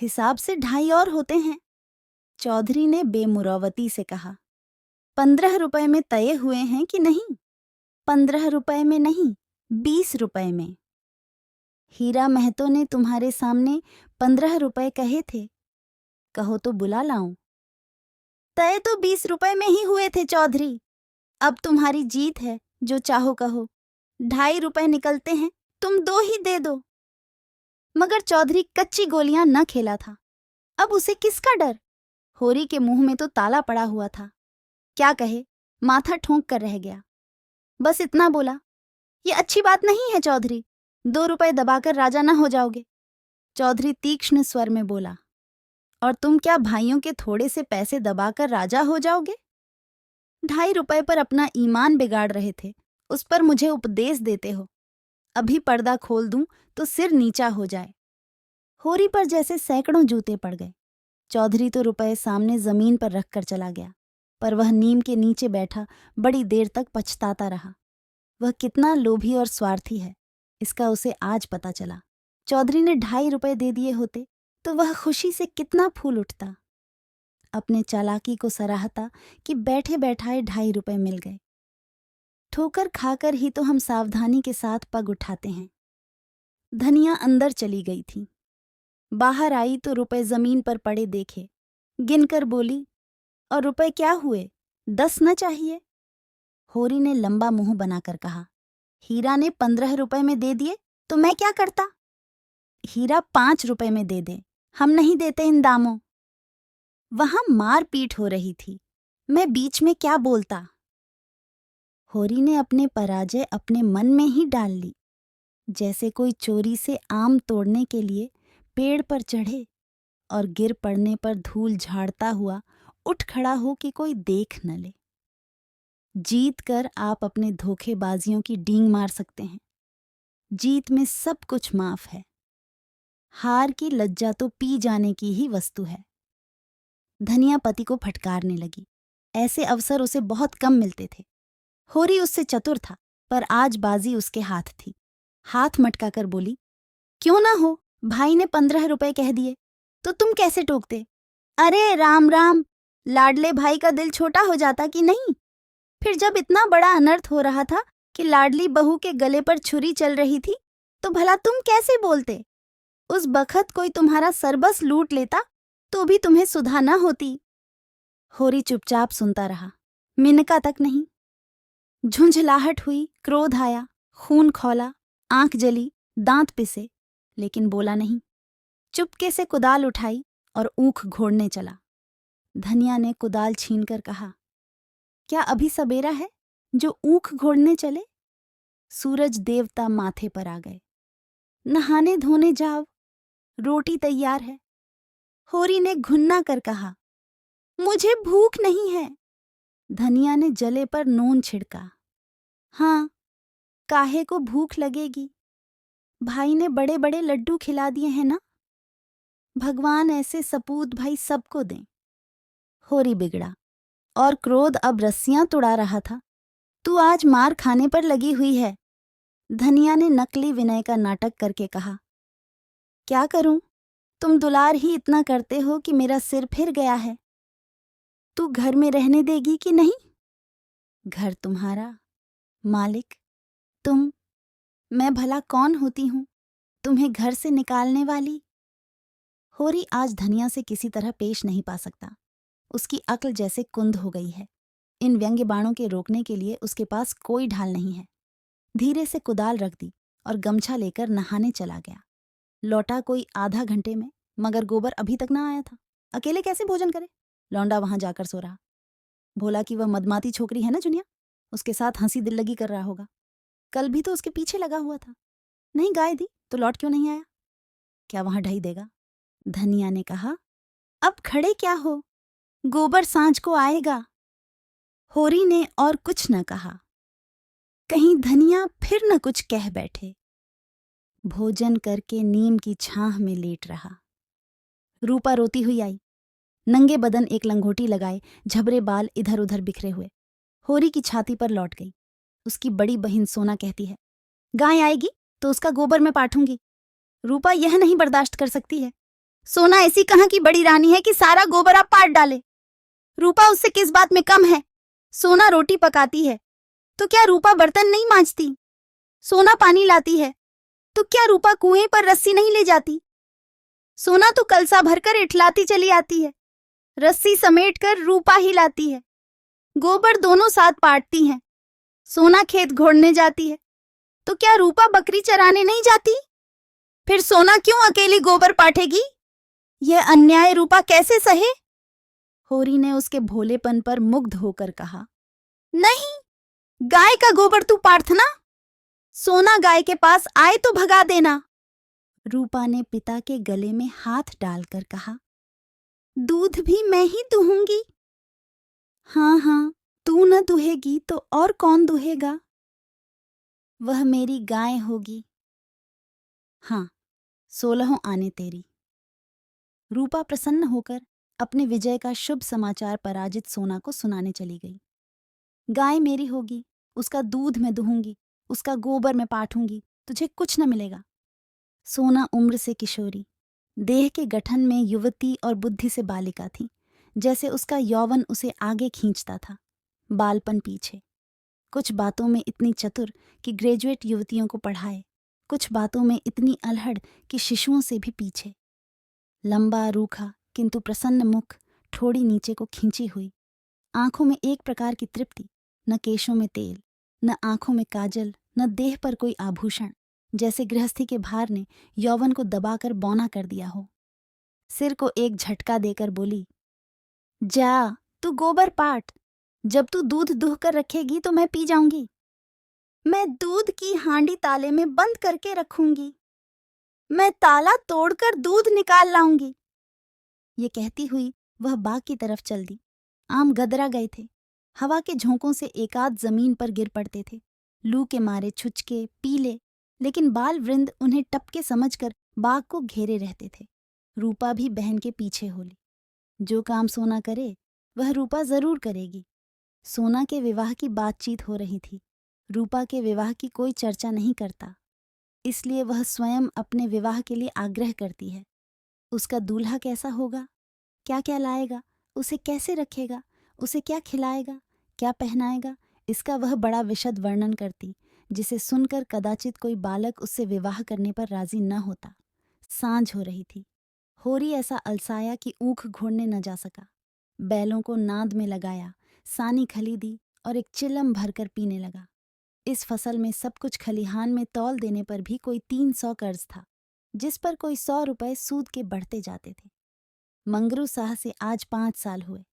हिसाब से 2.5 और होते हैं। चौधरी ने बेमुरौवती से कहा, 15 रुपए में तय हुए हैं कि नहीं? 15 रुपए में नहीं, 20 रुपए में। हीरा महतो ने तुम्हारे सामने 15 रुपए कहे थे, कहो तो बुला लाऊं? तय तो 20 रुपए में ही हुए थे चौधरी। अब तुम्हारी जीत है, जो चाहो कहो। 2.5 रुपए निकलते हैं, तुम 2 ही दे दो। मगर चौधरी कच्ची गोलियां न खेला था। अब उसे किसका डर? होरी के मुंह में तो ताला पड़ा हुआ था। क्या कहे, माथा ठोंक कर रह गया। बस इतना बोला, ये अच्छी बात नहीं है चौधरी, 2 रुपए दबाकर राजा न हो जाओगे। चौधरी तीक्ष्ण स्वर में बोला, और तुम क्या भाइयों के थोड़े से पैसे दबाकर राजा हो जाओगे? 2.5 रुपए पर अपना ईमान बिगाड़ रहे थे, उस पर मुझे उपदेश देते हो। अभी पर्दा खोल दूं तो सिर नीचा हो जाए। होरी पर जैसे सैकड़ों जूते पड़ गए। चौधरी तो रुपए सामने जमीन पर रखकर चला गया, पर वह नीम के नीचे बैठा बड़ी देर तक पछताता रहा। वह कितना लोभी और स्वार्थी है, इसका उसे आज पता चला। चौधरी ने 2.5 रुपए दे दिए होते तो वह खुशी से कितना फूल उठता। अपने चालाकी को सराहता कि बैठे बैठाए 2.5 रुपए मिल गए। ठोकर खाकर ही तो हम सावधानी के साथ पग उठाते हैं। धनिया अंदर चली गई थी। बाहर आई तो रुपए जमीन पर पड़े देखे, गिनकर बोली, और रुपए क्या हुए, 10 न चाहिए? होरी ने लंबा मुंह बनाकर कहा, हीरा ने 15 रुपए में दे दिए तो मैं क्या करता? हीरा 5 रुपए में दे दे, हम नहीं देते इन दामों। वहां मार पीट हो रही थी, मैं बीच में क्या बोलता? होरी ने अपने पराजय अपने मन में ही डाल ली, जैसे कोई चोरी से आम तोड़ने के लिए पेड़ पर चढ़े और गिर पड़ने पर धूल झाड़ता हुआ उठ खड़ा हो कि कोई देख न ले। जीत कर आप अपने धोखेबाजियों की डींग मार सकते हैं। जीत में सब कुछ माफ है। हार की लज्जा तो पी जाने की ही वस्तु है। धनिया पति को फटकारने लगी। ऐसे अवसर उसे बहुत कम मिलते थे। होरी उससे चतुर था, पर आज बाजी उसके हाथ थी। हाथ मटकाकर बोली, क्यों ना हो, भाई ने 15 रुपए कह दिए तो तुम कैसे टोकते? अरे राम राम, लाडले भाई का दिल छोटा हो जाता कि नहीं? फिर जब इतना बड़ा अनर्थ हो रहा था कि लाडली बहू के गले पर छुरी चल रही थी, तो भला तुम कैसे बोलते? उस बखत कोई तुम्हारा सरबस लूट लेता तो भी तुम्हें सुधा न होती। होरी चुपचाप सुनता रहा, मिनका तक नहीं। झुंझलाहट हुई, क्रोध आया, खून खौला, आंख जली, दांत पिसे, लेकिन बोला नहीं। चुपके से कुदाल उठाई और ऊख घोड़ने चला। धनिया ने कुदाल छीनकर कहा, क्या अभी सबेरा है जो ऊख घोड़ने चले? सूरज देवता माथे पर आ गए। नहाने धोने जाओ, रोटी तैयार है। होरी ने घुन्ना कर कहा, मुझे भूख नहीं है। धनिया ने जले पर नून छिड़का। हाँ, काहे को भूख लगेगी, भाई ने बड़े बड़े लड्डू खिला दिए हैं ना। भगवान ऐसे सपूत भाई सबको दें। होरी बिगड़ा और क्रोध अब रस्सियां तुड़ा रहा था। तू आज मार खाने पर लगी हुई है। धनिया ने नकली विनय का नाटक करके कहा, क्या करूं, तुम दुलार ही इतना करते हो कि मेरा सिर फिर गया है। तू घर में रहने देगी कि नहीं? घर तुम्हारा, मालिक तुम, मैं भला कौन होती हूं तुम्हें घर से निकालने वाली? होरी आज धनिया से किसी तरह पेश नहीं पा सकता। उसकी अक्ल जैसे कुंद हो गई है। इन व्यंग्य बाणों के रोकने के लिए उसके पास कोई ढाल नहीं है। धीरे से कुदाल रख दी और गमछा लेकर नहाने चला गया। लौटा कोई आधा घंटे में, मगर गोबर अभी तक ना आया था। अकेले कैसे भोजन करे? लौंडा वहां जाकर सो रहा। भोला कि वह मदमाती छोकरी है ना जुनिया, उसके साथ हंसी दिल लगी कर रहा होगा। कल भी तो उसके पीछे लगा हुआ था। नहीं गाय दी तो लौट क्यों नहीं आया? क्या वहां ढही देगा? धनिया ने कहा, अब खड़े क्या हो, गोबर सांझ को आएगा। होरी ने और कुछ न कहा। कहीं धनिया फिर न कुछ कह बैठे। भोजन करके नीम की छाह में लेट रहा। रूपा रोती हुई आई, नंगे बदन एक लंगोटी लगाए, झबरे बाल इधर उधर बिखरे हुए। होरी की छाती पर लौट गई। उसकी बड़ी बहन सोना कहती है, गाय आएगी तो उसका गोबर मैं पाठूंगी। रूपा यह नहीं बर्दाश्त कर सकती है। सोना ऐसी कहाँ की बड़ी रानी है कि सारा गोबर आप पाट डाले। रूपा उससे किस बात में कम है? सोना रोटी पकाती है तो क्या रूपा बर्तन नहीं मांजती? सोना पानी लाती है तो क्या रूपा कुएं पर रस्सी नहीं ले जाती? सोना तो कलसा भरकर इठलाती चली आती है, रस्सी समेट कर रूपा ही लाती है। गोबर दोनों साथ पाटती हैं। सोना खेत घोड़ने जाती है तो क्या रूपा बकरी चराने नहीं जाती? फिर सोना क्यों अकेली गोबर पाटेगी? यह अन्याय रूपा कैसे सहे? होरी ने उसके भोलेपन पर मुग्ध होकर कहा, नहीं, गाय का गोबर तू पार्थना। सोना गाय के पास आए तो भगा देना। रूपा ने पिता के गले में हाथ डालकर कहा, दूध भी मैं ही दूहूंगी। हाँ हाँ, तू न दुहेगी तो और कौन दुहेगा? वह मेरी गाय होगी। हाँ, 16 आने तेरी। रूपा प्रसन्न होकर अपने विजय का शुभ समाचार पराजित सोना को सुनाने चली गई। गाय मेरी होगी, उसका दूध मैं दुहूंगी, उसका गोबर मैं पाठूंगी, तुझे कुछ न मिलेगा। सोना उम्र से किशोरी, देह के गठन में युवती और बुद्धि से बालिका थी। जैसे उसका यौवन उसे आगे खींचता था, बालपन पीछे। कुछ बातों में इतनी चतुर कि ग्रेजुएट युवतियों को पढ़ाए, कुछ बातों में इतनी अलहड़ कि शिशुओं से भी पीछे। लंबा रूखा किंतु प्रसन्न मुख, ठोड़ी नीचे को खींची हुई, आंखों में एक प्रकार की तृप्ति, न केशों में तेल, न आंखों में काजल, न देह पर कोई आभूषण, जैसे गृहस्थी के भार ने यौवन को दबाकर बौना कर दिया हो। सिर को एक झटका देकर बोली, जा तू गोबर पाट, जब तू दूध दुह कर रखेगी तो मैं पी जाऊंगी। मैं दूध की हांडी ताले में बंद करके रखूंगी। मैं ताला तोड़कर दूध निकाल लाऊंगी। ये कहती हुई वह बाग की तरफ चल दी। आम गदरा गए थे। हवा के झोंकों से एकाध जमीन पर गिर पड़ते थे। लू के मारे छुचके पीले, लेकिन बाल वृंद उन्हें टपके समझकर बाग को घेरे रहते थे। रूपा भी बहन के पीछे होली। जो काम सोना करे वह रूपा जरूर करेगी। सोना के विवाह की बातचीत हो रही थी। रूपा के विवाह की कोई चर्चा नहीं करता, इसलिए वह स्वयं अपने विवाह के लिए आग्रह करती है। उसका दूल्हा कैसा होगा, क्या क्या लाएगा, उसे कैसे रखेगा, उसे क्या खिलाएगा, क्या पहनाएगा, इसका वह बड़ा विशद वर्णन करती, जिसे सुनकर कदाचित कोई बालक उससे विवाह करने पर राजी न होता। सांझ हो रही थी। होरी ऐसा अलसाया कि ऊख घोड़ने न जा सका। बैलों को नाद में लगाया, सानी खरीदी और एक चिलम भरकर पीने लगा। इस फसल में सब कुछ खलिहान में तौल देने पर भी कोई 300 कर्ज था, जिस पर कोई 100 रुपए सूद के बढ़ते जाते थे। मंगरू साह से आज 5 साल हुए।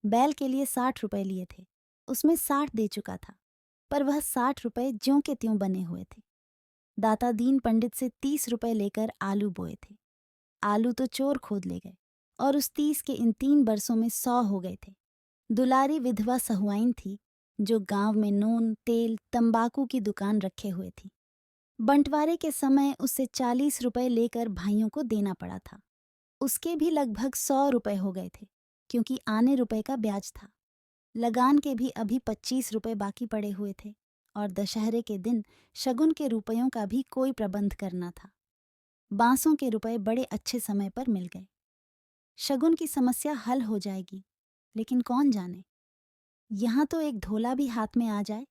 बैल के लिए 60 रुपए लिए थे, उसमें 60 दे चुका था, पर वह 60 रुपए ज्यों के त्यों बने हुए थे। दाता दीन पंडित से 30 रुपए लेकर आलू बोए थे। आलू तो चोर खोद ले गए और उस 30 के इन 3 बरसों में 100 हो गए थे। दुलारी विधवा सहुआइन थी, जो गांव में नून तेल तंबाकू की दुकान रखे हुए थी। बंटवारे के समय उससे 40 रुपए लेकर भाइयों को देना पड़ा था। उसके भी लगभग 100 रुपए हो गए थे, क्योंकि आने रुपए का ब्याज था। लगान के भी अभी 25 रुपए बाकी पड़े हुए थे, और दशहरे के दिन शगुन के रुपयों का भी कोई प्रबंध करना था। बांसों के रुपए बड़े अच्छे समय पर मिल गए। शगुन की समस्या हल हो जाएगी, लेकिन कौन जाने, यहाँ तो एक धोला भी हाथ में आ जाए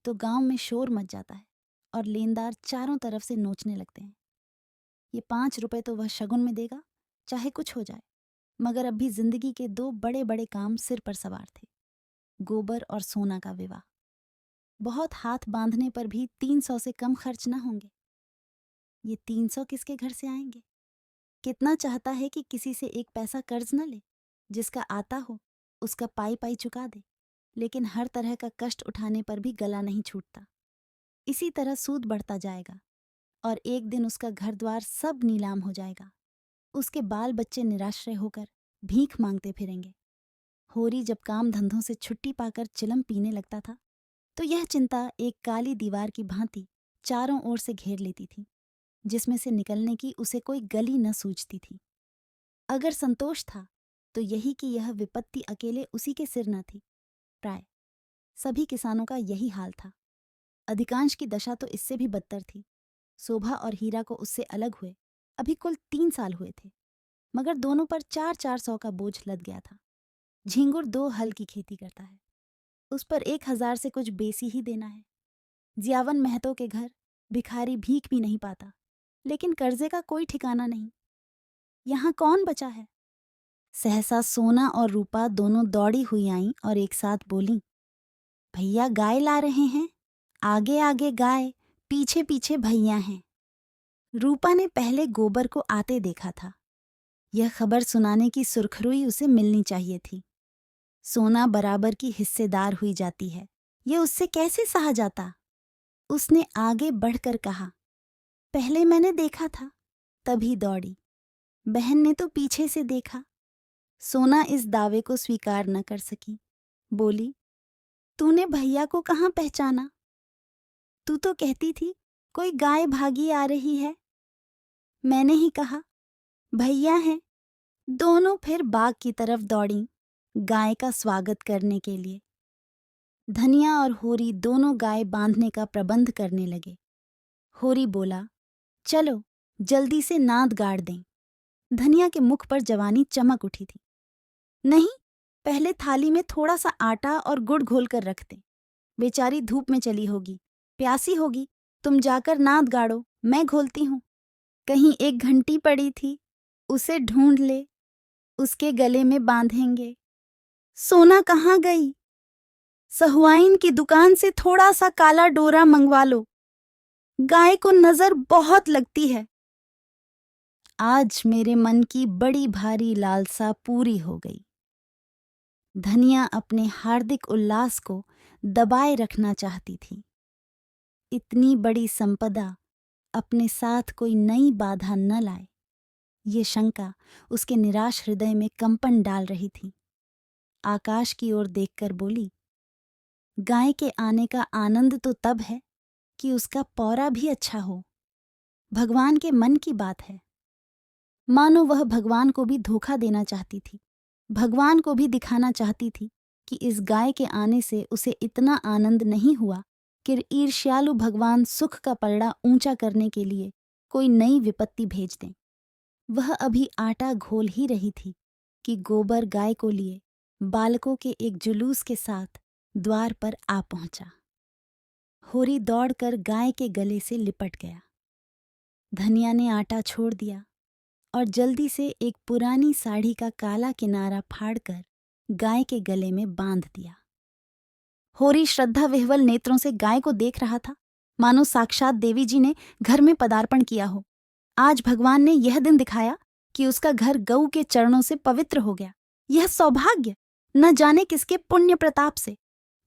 तो गांव में शोर मच जाता है और लेनदार चारों तरफ से नोचने लगते हैं। ये 5 रुपए तो वह शगुन में देगा, चाहे कुछ हो जाए। मगर अब भी जिंदगी के 2 बड़े बड़े काम सिर पर सवार थे, गोबर और सोना का विवाह। बहुत हाथ बांधने पर भी 300 से कम खर्च न होंगे। ये 300 किसके घर से आएंगे? कितना चाहता है कि किसी से एक पैसा कर्ज न ले, जिसका आता हो उसका पाई पाई चुका दे, लेकिन हर तरह का कष्ट उठाने पर भी गला नहीं छूटता। इसी तरह सूद बढ़ता जाएगा और एक दिन उसका घर द्वार सब नीलाम हो जाएगा। उसके बाल बच्चे निराश्रय होकर भीख मांगते फिरेंगे। होरी जब काम धंधों से छुट्टी पाकर चिलम पीने लगता था, तो यह चिंता एक काली दीवार की भांति चारों ओर से घेर लेती थी, जिसमें से निकलने की उसे कोई गली न सूझती थी। अगर संतोष था तो यही कि यह विपत्ति अकेले उसी के सिर न थी। प्राय सभी किसानों का यही हाल था। अधिकांश की दशा तो इससे भी बदतर थी। शोभा और हीरा को उससे अलग हुए अभी कुल 3 साल हुए थे, मगर दोनों पर 400 का बोझ लद गया था। झिंगुर 2 हल की खेती करता है, उस पर 1000 से कुछ बेसी ही देना है। जियावन महतो के घर भिखारी भीख भी नहीं पाता, लेकिन कर्जे का कोई ठिकाना नहीं। यहाँ कौन बचा है? सहसा सोना और रूपा दोनों दौड़ी हुई आईं और एक साथ बोलीं, भैया गाय ला रहे हैं। आगे आगे गाय, पीछे पीछे भैया हैं। रूपा ने पहले गोबर को आते देखा था। यह खबर सुनाने की सुरखरुई उसे मिलनी चाहिए थी। सोना बराबर की हिस्सेदार हुई जाती है, ये उससे कैसे सहा जाता? उसने आगे बढ़कर कहा, पहले मैंने देखा था, तभी दौड़ी। बहन ने तो पीछे से देखा। सोना इस दावे को स्वीकार न कर सकी। बोली, तूने भैया को कहाँ पहचाना? तू तो कहती थी कोई गाय भागी आ रही है। मैंने ही कहा भैया हैं। दोनों फिर बाग की तरफ दौड़ीं, गाय का स्वागत करने के लिए। धनिया और होरी दोनों गाय बांधने का प्रबंध करने लगे। होरी बोला, चलो जल्दी से नाद गाड़ दें। धनिया के मुख पर जवानी चमक उठी थी। नहीं, पहले थाली में थोड़ा सा आटा और गुड़ घोल कर रख दें। बेचारी धूप में चली होगी, प्यासी होगी। तुम जाकर नाद गाड़ो, मैं घोलती हूँ। कहीं एक घंटी पड़ी थी, उसे ढूंढ ले, उसके गले में बांधेंगे। सोना कहाँ गई? सहुआइन की दुकान से थोड़ा सा काला डोरा मंगवा लो, गाय को नजर बहुत लगती है। आज मेरे मन की बड़ी भारी लालसा पूरी हो गई। धनिया अपने हार्दिक उल्लास को दबाए रखना चाहती थी। इतनी बड़ी संपदा अपने साथ कोई नई बाधा न लाए, ये शंका उसके निराश हृदय में कंपन डाल रही थी। आकाश की ओर देखकर बोली, गाय के आने का आनंद तो तब है कि उसका पौरा भी अच्छा हो। भगवान के मन की बात है। मानो वह भगवान को भी धोखा देना चाहती थी। भगवान को भी दिखाना चाहती थी कि इस गाय के आने से उसे इतना आनंद नहीं हुआ कि ईर्ष्यालु भगवान सुख का पलड़ा ऊंचा करने के लिए कोई नई विपत्ति भेज दें। वह अभी आटा घोल ही रही थी कि गोबर गाय को लिए बालकों के एक जुलूस के साथ द्वार पर आ पहुंचा। होरी दौड़कर गाय के गले से लिपट गया। धनिया ने आटा छोड़ दिया और जल्दी से एक पुरानी साड़ी का काला किनारा फाड़कर गाय के गले में बांध दिया। होरी श्रद्धा विह्वल नेत्रों से गाय को देख रहा था, मानो साक्षात देवी जी ने घर में पदार्पण किया हो। आज भगवान ने यह दिन दिखाया कि उसका घर गऊ के चरणों से पवित्र हो गया। यह सौभाग्य न जाने किसके पुण्य प्रताप से।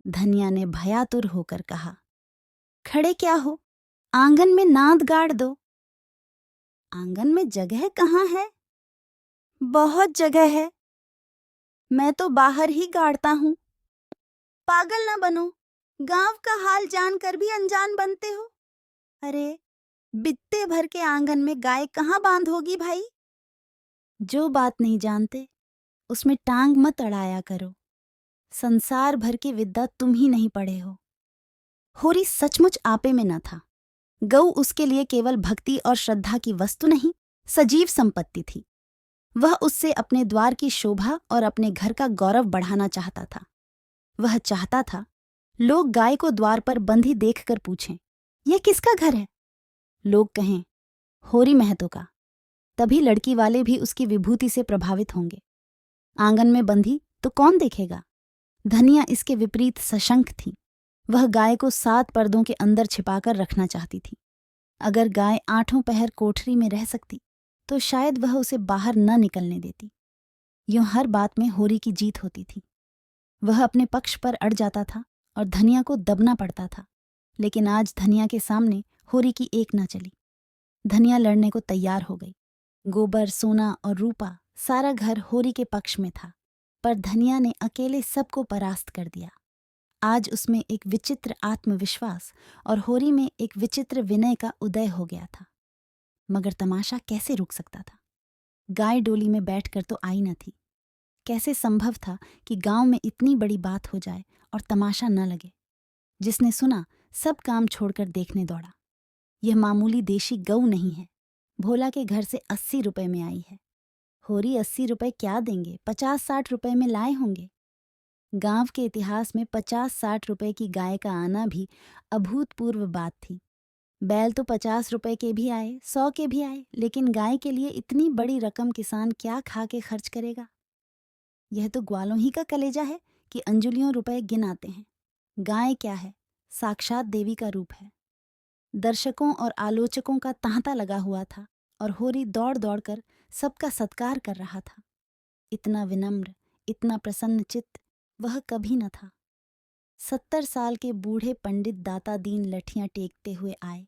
धनिया ने भयातुर होकर कहा, खड़े क्या हो, आंगन में नाद गाड़ दो। आंगन में जगह कहाँ है? बहुत जगह है, मैं तो बाहर ही गाड़ता हूँ। पागल न बनो, गांव का हाल जानकर भी अनजान बनते हो। अरे, बित्ते भर के आंगन में गाय कहाँ बांधोगी भाई? जो बात नहीं जानते उसमें टांग मत अड़ाया करो। संसार भर की विद्या तुम ही नहीं पढ़े हो। होरी सचमुच आपे में न था। गऊ उसके लिए केवल भक्ति और श्रद्धा की वस्तु नहीं, सजीव संपत्ति थी। वह उससे अपने द्वार की शोभा और अपने घर का गौरव बढ़ाना चाहता था। वह चाहता था लोग गाय को द्वार पर बंधी देखकर पूछें, यह किसका घर है? लोग कहें, होरी महतो का। तभी लड़की वाले भी उसकी विभूति से प्रभावित होंगे। आंगन में बंधी तो कौन देखेगा? धनिया इसके विपरीत सशंक थी। वह गाय को 7 पर्दों के अंदर छिपाकर रखना चाहती थी। अगर गाय 8 पहर कोठरी में रह सकती तो शायद वह उसे बाहर न निकलने देती। यूं हर बात में होरी की जीत होती थी। वह अपने पक्ष पर अड़ जाता था और धनिया को दबना पड़ता था, लेकिन आज धनिया के सामने होरी की एक न चली। धनिया लड़ने को तैयार हो गई। गोबर, सोना और रूपा, सारा घर होरी के पक्ष में था, पर धनिया ने अकेले सबको परास्त कर दिया। आज उसमें एक विचित्र आत्मविश्वास और होरी में एक विचित्र विनय का उदय हो गया था। मगर तमाशा कैसे रुक सकता था? गाय डोली में बैठकर तो आई न थी। कैसे संभव था कि गांव में इतनी बड़ी बात हो जाए और तमाशा न लगे? जिसने सुना सब काम छोड़कर देखने दौड़ा। यह मामूली देशी गऊ नहीं है। भोला के घर से 80 रुपए में आई है। होरी 80 रुपए क्या देंगे? 50-60 रुपए में लाए होंगे। गांव के इतिहास में 50-60 रुपए की गाय का आना भी अभूतपूर्व बात थी। बैल तो 50 रुपए के भी आए, 100 के भी आए, लेकिन गाय के लिए इतनी बड़ी रकम किसान क्या खा के खर्च करेगा? यह तो ग्वालों ही का कलेजा है कि अंजुलियों रुपए गिन आते हैं। गाय क्या है? साक्षात देवी का रूप है। दर्शकों और आलोचकों का तांता लगा हुआ था और होरी दौड़ दौड़ कर सबका सत्कार कर रहा था। इतना विनम्र, इतना प्रसन्न चित्त वह कभी न था। 70 साल के बूढ़े पंडित दाता दीन लठियां टेकते हुए आए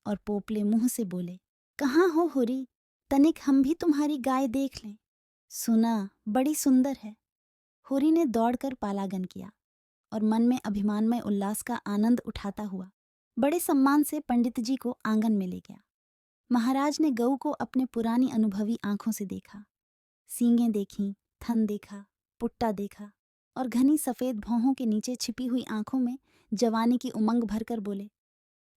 और पोपले मुंह से बोले, कहाँ हो होरी? तनिक हम भी तुम्हारी गाय देख लें। सुना, बड़ी सुंदर है। होरी ने दौड़कर पालागन किया और मन में अभिमानमय उल्लास का आनंद उठाता हुआ बड़े सम्मान से पंडित जी को आंगन में ले गया। महाराज ने गऊ को अपने पुरानी अनुभवी आंखों से देखा। सींगें देखीं, थन देखा, पुट्टा देखा और घनी सफेद भौहों के नीचे छिपी हुई आंखों में जवानी की उमंग भरकर बोले,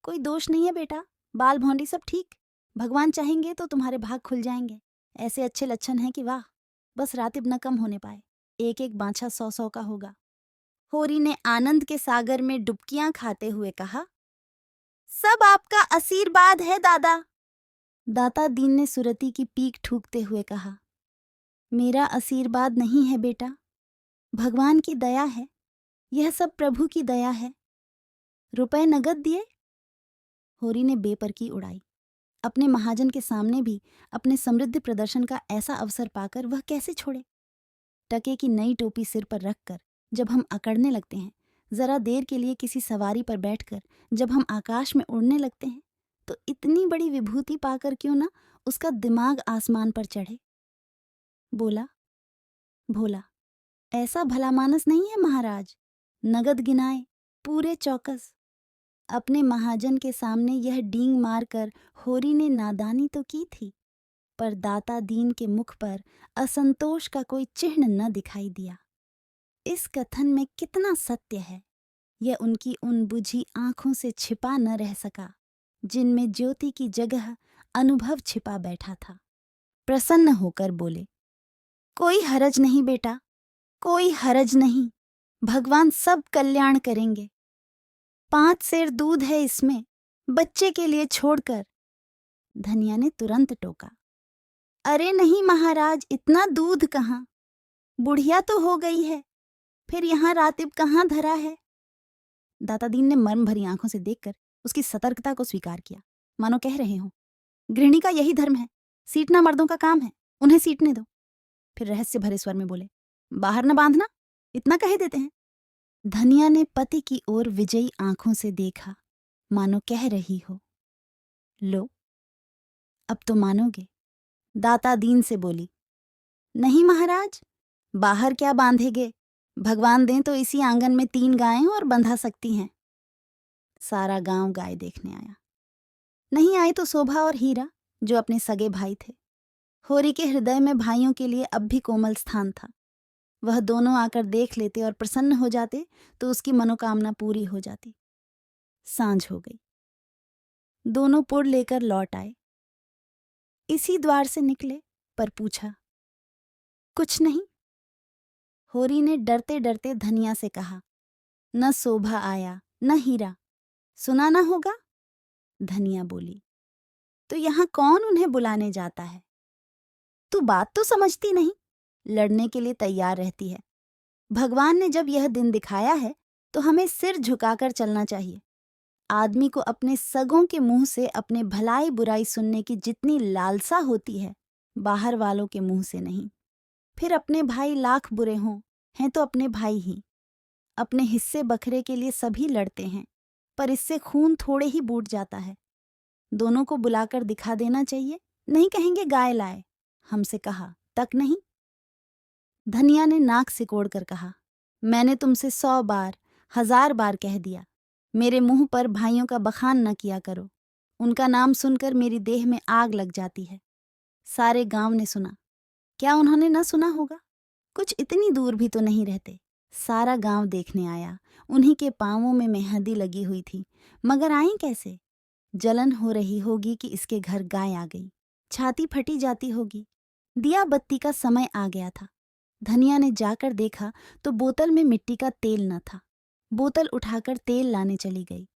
कोई दोष नहीं है बेटा, बाल भौंडी सब ठीक। भगवान चाहेंगे तो तुम्हारे भाग खुल जाएंगे। ऐसे अच्छे लक्षण हैं कि वाह, बस रातिब न कम होने पाए। एक एक बाछा 100-100 का होगा। होरी ने आनंद के सागर में डुबकियां खाते हुए कहा, सब आपका आशीर्वाद है दादा। दाता दीन ने सुरती की पीक ठूकते हुए कहा, मेरा आशीर्वाद नहीं है बेटा, भगवान की दया है। यह सब प्रभु की दया है। रुपए नगद दिए? होरी ने बेपरकी उड़ाई। अपने महाजन के सामने भी अपने समृद्ध प्रदर्शन का ऐसा अवसर पाकर वह कैसे छोड़े? टके की नई टोपी सिर पर रखकर जब हम अकड़ने लगते हैं, जरा देर के लिए किसी सवारी पर बैठकर जब हम आकाश में उड़ने लगते हैं, तो इतनी बड़ी विभूति पाकर क्यों ना उसका दिमाग आसमान पर चढ़े। बोला, भोला, ऐसा भला मानस नहीं है महाराज। नगद गिनाए, पूरे चौकस। अपने महाजन के सामने यह डींग मारकर होरी ने नादानी तो की थी, पर दाता दीन के मुख पर असंतोष का कोई चिन्ह न दिखाई दिया। इस कथन में कितना सत्य है, यह उनकी उन बुझी आंखों से छिपा न रह सका जिनमें ज्योति की जगह अनुभव छिपा बैठा था। प्रसन्न होकर बोले, कोई हरज नहीं बेटा, कोई हरज नहीं। भगवान सब कल्याण करेंगे। 5 सेर दूध है इसमें, बच्चे के लिए छोड़कर। धनिया ने तुरंत टोका, अरे नहीं महाराज, इतना दूध कहाँ? बुढ़िया तो हो गई है, फिर यहाँ रातिब कहाँ धरा है? दाता दीन ने मर्म भरी आंखों से देखकर उसकी सतर्कता को स्वीकार किया, मानो कह रहे हो, गृहिणी का यही धर्म है, सीटना मर्दों का काम है, उन्हें सीटने दो। फिर रहस्य भरे स्वर में बोले, बाहर न बांधना, इतना कह देते हैं। धनिया ने पति की ओर विजयी आंखों से देखा, मानो कह रही हो, लो अब तो मानोगे। दाता दीन से बोली, नहीं महाराज, बाहर क्या बांधेगे? भगवान दें तो इसी आंगन में 3 गायें और बंधा सकती हैं। सारा गांव गाय देखने आया। नहीं आए तो शोभा और हीरा, जो अपने सगे भाई थे। होरी के हृदय में भाइयों के लिए अब भी कोमल स्थान था। वह दोनों आकर देख लेते और प्रसन्न हो जाते तो उसकी मनोकामना पूरी हो जाती। सांझ हो गई। दोनों पुड़ लेकर लौट आए। इसी द्वार से निकले, पर पूछा, कुछ नहीं? होरी ने डरते डरते धनिया से कहा, न शोभा आया न हीरा, सुना न होगा? धनिया बोली, तो यहाँ कौन उन्हें बुलाने जाता है? तू बात तो समझती नहीं, लड़ने के लिए तैयार रहती है। भगवान ने जब यह दिन दिखाया है तो हमें सिर झुकाकर चलना चाहिए। आदमी को अपने सगों के मुंह से अपने भलाई बुराई सुनने की जितनी लालसा होती है, बाहर वालों के मुंह से नहीं। फिर अपने भाई लाख बुरे हों, हैं तो अपने भाई ही। अपने हिस्से बखरे के लिए सभी लड़ते हैं, पर इससे खून थोड़े ही बूट जाता है। दोनों को बुलाकर दिखा देना चाहिए, नहीं कहेंगे गाय लाए, हमसे कहा तक नहीं। धनिया ने नाक सिकोड़ कर कहा, मैंने तुमसे 100 बार 1000 बार कह दिया, मेरे मुंह पर भाइयों का बखान न किया करो। उनका नाम सुनकर मेरी देह में आग लग जाती है। सारे गांव ने सुना, क्या उन्होंने न सुना होगा? कुछ इतनी दूर भी तो नहीं रहते। सारा गांव देखने आया। उन्हीं के पांवों में मेहंदी लगी हुई थी, मगर आई कैसे? जलन हो रही होगी कि इसके घर गाय आ गई, छाती फटी जाती होगी। दिया बत्ती का समय आ गया था। धनिया ने जाकर देखा तो बोतल में मिट्टी का तेल न था। बोतल उठाकर तेल लाने चली गई।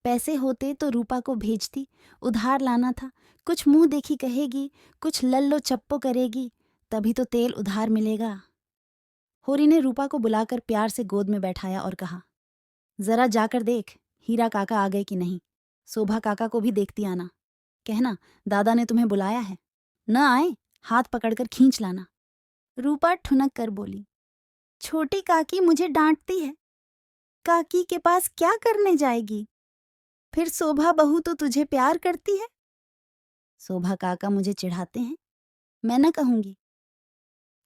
पैसे होते तो रूपा को भेजती, उधार लाना था। कुछ मुंह देखी कहेगी, कुछ लल्लो चप्पो करेगी, तभी तो तेल उधार मिलेगा। होरी ने रूपा को बुलाकर प्यार से गोद में बैठाया और कहा, जरा जाकर देख हीरा काका आ गए कि नहीं। शोभा काका को भी देखती आना। कहना दादा ने तुम्हें बुलाया है। न आए, हाथ पकड़कर खींच लाना। रूपा ठुनक कर बोली, छोटी काकी मुझे डांटती है। काकी के पास क्या करने जाएगी? फिर शोभा बहू तो तुझे प्यार करती है। शोभा काका मुझे चिढ़ाते हैं, मैं न कहूंगी।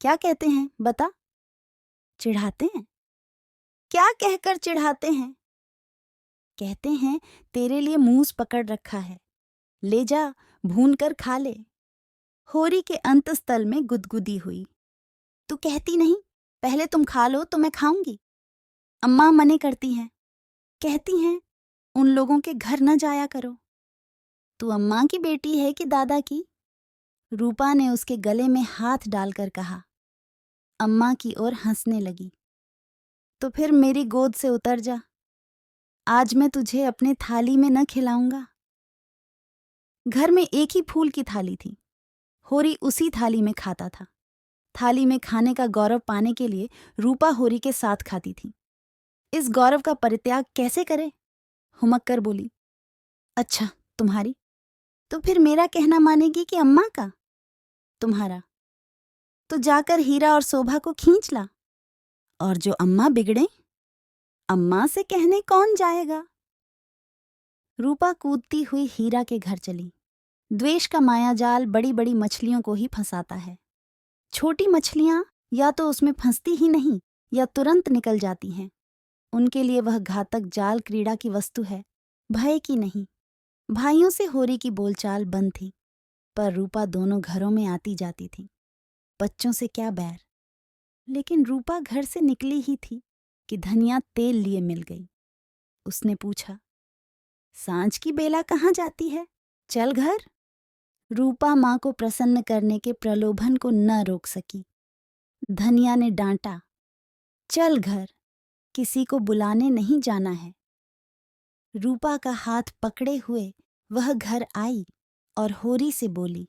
क्या कहते हैं बता? चिढ़ाते हैं? क्या कहकर चिढ़ाते हैं? कहते हैं तेरे लिए मूस पकड़ रखा है, ले जा भून कर खा ले। होरी के अंतस्थल में गुदगुदी हुई। तू कहती नहीं, पहले तुम खा लो तो मैं खाऊंगी। अम्मा मने करती हैं, कहती हैं उन लोगों के घर न जाया करो। तू अम्मा की बेटी है कि दादा की? रूपा ने उसके गले में हाथ डालकर कहा। अम्मा की ओर हंसने लगी। तो फिर मेरी गोद से उतर जा, आज मैं तुझे अपने थाली में न खिलाऊंगा। घर में एक ही फूल की थाली थी। होरी उसी थाली में खाता था। थाली में खाने का गौरव पाने के लिए रूपा होरी के साथ खाती थी। इस गौरव का परित्याग कैसे करे? हुमक कर बोली, अच्छा तुम्हारी, तो फिर मेरा कहना मानेगी कि अम्मा का? तुम्हारा, तो जाकर हीरा और शोभा को खींच ला। और जो अम्मा बिगड़े, अम्मा से कहने कौन जाएगा? रूपा कूदती हुई हीरा के घर चली। द्वेष का मायाजाल बड़ी बड़ी मछलियों को ही फंसाता है। छोटी मछलियां या तो उसमें फंसती ही नहीं या तुरंत निकल जाती हैं। उनके लिए वह घातक जाल क्रीड़ा की वस्तु है, भय की नहीं। भाइयों से होरी की बोलचाल बंद थी, पर रूपा दोनों घरों में आती जाती थी। बच्चों से क्या बैर, लेकिन रूपा घर से निकली ही थी कि धनिया तेल लिए मिल गई। उसने पूछा, सांझ की बेला कहाँ जाती है? चल घर। रूपा माँ को प्रसन्न करने के प्रलोभन को न रोक सकी। धनिया ने डांटा, चल घर, किसी को बुलाने नहीं जाना है। रूपा का हाथ पकड़े हुए वह घर आई और होरी से बोली,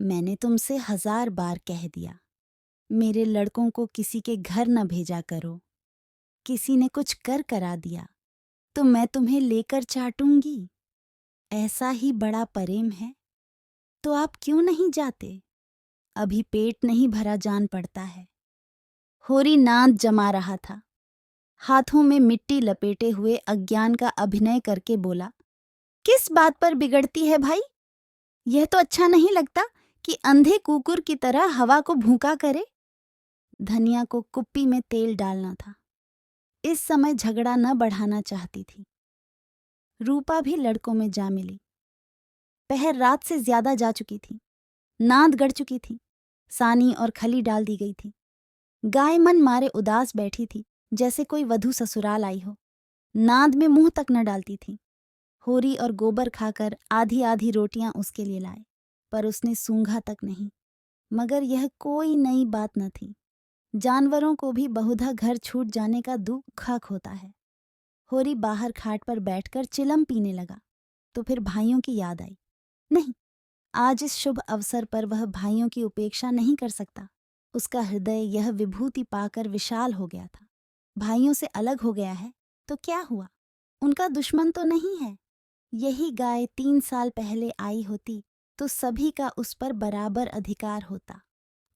मैंने तुमसे 1000 बार कह दिया, मेरे लड़कों को किसी के घर न भेजा करो। किसी ने कुछ कर करा दिया तो मैं तुम्हें लेकर चाटूंगी। ऐसा ही बड़ा प्रेम है तो आप क्यों नहीं जाते? अभी पेट नहीं भरा जान पड़ता है। होरी नाद जमा रहा था। हाथों में मिट्टी लपेटे हुए अज्ञान का अभिनय करके बोला, किस बात पर बिगड़ती है भाई? यह तो अच्छा नहीं लगता कि अंधे कुकुर की तरह हवा को भूखा करे। धनिया को कुप्पी में तेल डालना था। इस समय झगड़ा न बढ़ाना चाहती थी। रूपा भी लड़कों में जा मिली। पहर रात से ज्यादा जा चुकी थी। नाद गड़ चुकी थी। सानी और खली डाल दी गई थी। गाय मन मारे उदास बैठी थी, जैसे कोई वधू ससुराल आई हो। नाद में मुंह तक न डालती थी। होरी और गोबर खाकर आधी आधी रोटियां उसके लिए लाए, पर उसने सूंघा तक नहीं। मगर यह कोई नई बात न थी। जानवरों को भी बहुधा घर छूट जाने का दुख होता है। होरी बाहर खाट पर बैठकर चिलम पीने लगा तो फिर भाइयों की याद आई। नहीं, आज इस शुभ अवसर पर वह भाइयों की उपेक्षा नहीं कर सकता। उसका हृदय यह विभूति पाकर विशाल हो गया था। भाइयों से अलग हो गया है तो क्या हुआ, उनका दुश्मन तो नहीं है। यही गाय 3 साल पहले आई होती तो सभी का उस पर बराबर अधिकार होता,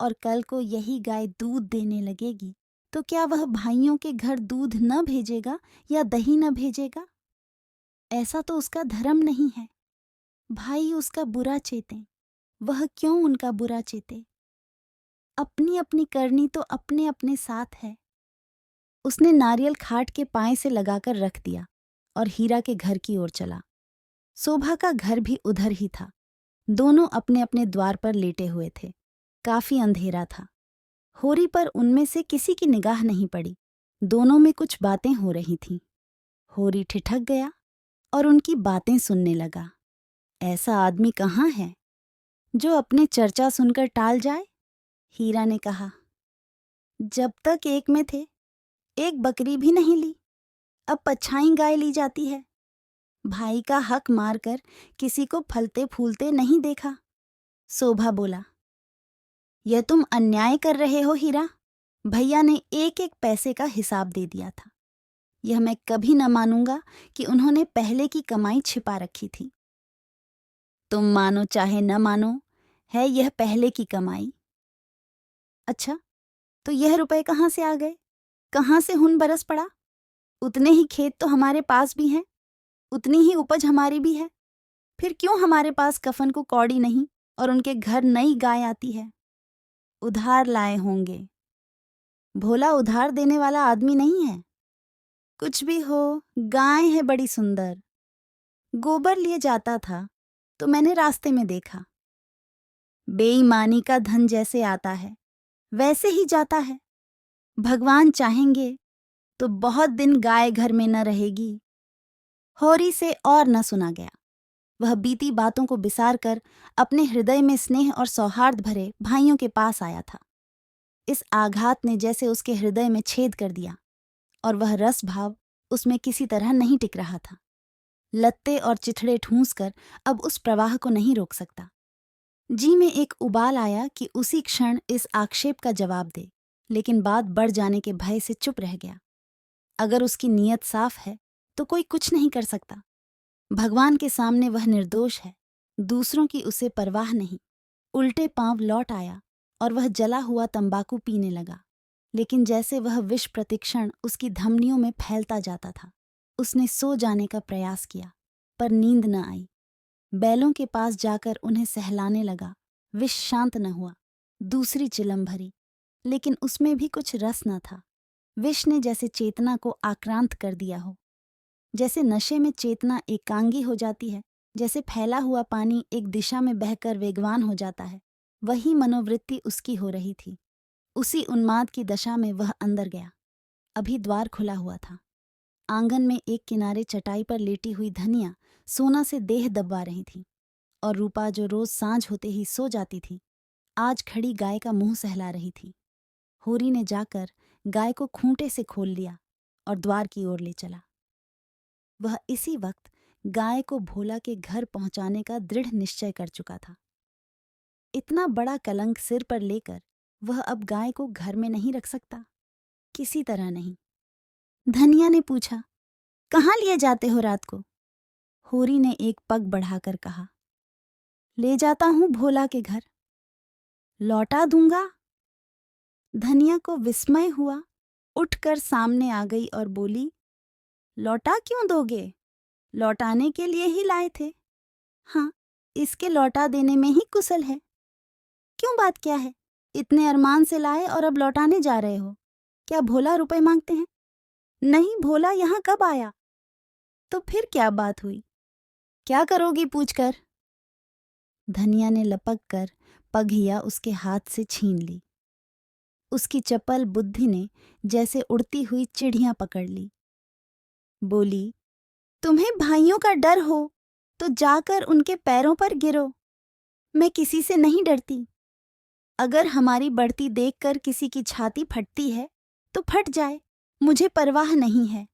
और कल को यही गाय दूध देने लगेगी तो क्या वह भाइयों के घर दूध न भेजेगा या दही न भेजेगा? ऐसा तो उसका धर्म नहीं है। भाई उसका बुरा चेतें, वह क्यों उनका बुरा चेते? अपनी अपनी करनी तो अपने अपने साथ है। उसने नारियल खाट के पाए से लगाकर रख दिया और हीरा के घर की ओर चला। शोभा का घर भी उधर ही था। दोनों अपने अपने द्वार पर लेटे हुए थे। काफी अंधेरा था। होरी पर उनमें से किसी की निगाह नहीं पड़ी। दोनों में कुछ बातें हो रही थीं। होरी ठिठक गया और उनकी बातें सुनने लगा। ऐसा आदमी कहाँ है जो अपने चर्चा सुनकर टाल जाए? हीरा ने कहा, जब तक एक में थे एक बकरी भी नहीं ली, अब पछाई गाय ली जाती है। भाई का हक मारकर किसी को फलते फूलते नहीं देखा। शोभा बोला, यह तुम अन्याय कर रहे हो हीरा। भैया ने एक एक पैसे का हिसाब दे दिया था। यह मैं कभी न मानूंगा कि उन्होंने पहले की कमाई छिपा रखी थी। तुम मानो चाहे न मानो, है यह पहले की कमाई। अच्छा, तो यह रुपए कहाँ से आ गए? कहाँ से हुन बरस पड़ा? उतने ही खेत तो हमारे पास भी हैं, उतनी ही उपज हमारी भी है। फिर क्यों हमारे पास कफन को कौड़ी नहीं और उनके घर नई गाय आती है? उधार लाए होंगे। भोला उधार देने वाला आदमी नहीं है। कुछ भी हो, गाय है बड़ी सुंदर। गोबर लिए जाता था तो मैंने रास्ते में देखा। बेईमानी का धन जैसे आता है वैसे ही जाता है। भगवान चाहेंगे तो बहुत दिन गाय घर में न रहेगी। होरी से और न सुना गया। वह बीती बातों को बिसार कर अपने हृदय में स्नेह और सौहार्द भरे भाइयों के पास आया था। इस आघात ने जैसे उसके हृदय में छेद कर दिया और वह रस भाव उसमें किसी तरह नहीं टिक रहा था। लत्ते और चिथड़े ठूंस कर अब उस प्रवाह को नहीं रोक सकता। जी में एक उबाल आया कि उसी क्षण इस आक्षेप का जवाब दे, लेकिन बात बढ़ जाने के भय से चुप रह गया। अगर उसकी नीयत साफ है तो कोई कुछ नहीं कर सकता। भगवान के सामने वह निर्दोष है। दूसरों की उसे परवाह नहीं। उल्टे पांव लौट आया और वह जला हुआ तंबाकू पीने लगा, लेकिन जैसे वह विष प्रतिक्षण उसकी धमनियों में फैलता जाता था। उसने सो जाने का प्रयास किया, पर नींद न आई। बैलों के पास जाकर उन्हें सहलाने लगा। विष शांत न हुआ। दूसरी चिलम भरी, लेकिन उसमें भी कुछ रस न था। विष ने जैसे चेतना को आक्रांत कर दिया हो। जैसे नशे में चेतना एकांगी हो जाती है, जैसे फैला हुआ पानी एक दिशा में बहकर वेगवान हो जाता है, वही मनोवृत्ति उसकी हो रही थी। उसी उन्माद की दशा में वह अंदर गया। अभी द्वार खुला हुआ था। आंगन में एक किनारे चटाई पर लेटी हुई धनिया सोना से देह दबवा रही थी, और रूपा जो रोज सांझ होते ही सो जाती थी, आज खड़ी गाय का मुंह सहला रही थी। होरी ने जाकर गाय को खूंटे से खोल लिया और द्वार की ओर ले चला। वह इसी वक्त गाय को भोला के घर पहुंचाने का दृढ़ निश्चय कर चुका था। इतना बड़ा कलंक सिर पर लेकर वह अब गाय को घर में नहीं रख सकता, किसी तरह नहीं। धनिया ने पूछा, कहाँ लिए जाते हो रात को? होरी ने एक पग बढ़ाकर कहा, ले जाता हूं भोला के घर। लौटा दूंगा? धनिया को विस्मय हुआ, उठकर सामने आ गई और बोली, लौटा क्यों दोगे? लौटाने के लिए ही लाए थे। हाँ, इसके लौटा देने में ही कुशल है। क्यों, बात क्या है? इतने अरमान से लाए और अब लौटाने जा रहे हो? क्या भोला रुपए मांगते हैं? नहीं, भोला यहाँ कब आया? तो फिर क्या बात हुई? क्या करोगी पूछकर? धनिया ने लपक कर पघिया उसके हाथ से छीन ली। उसकी चपल बुद्धि ने जैसे उड़ती हुई चिड़ियां पकड़ ली। बोली, तुम्हें भाइयों का डर हो तो जाकर उनके पैरों पर गिरो। मैं किसी से नहीं डरती। अगर हमारी बढ़ती देखकर किसी की छाती फटती है तो फट जाए, मुझे परवाह नहीं है।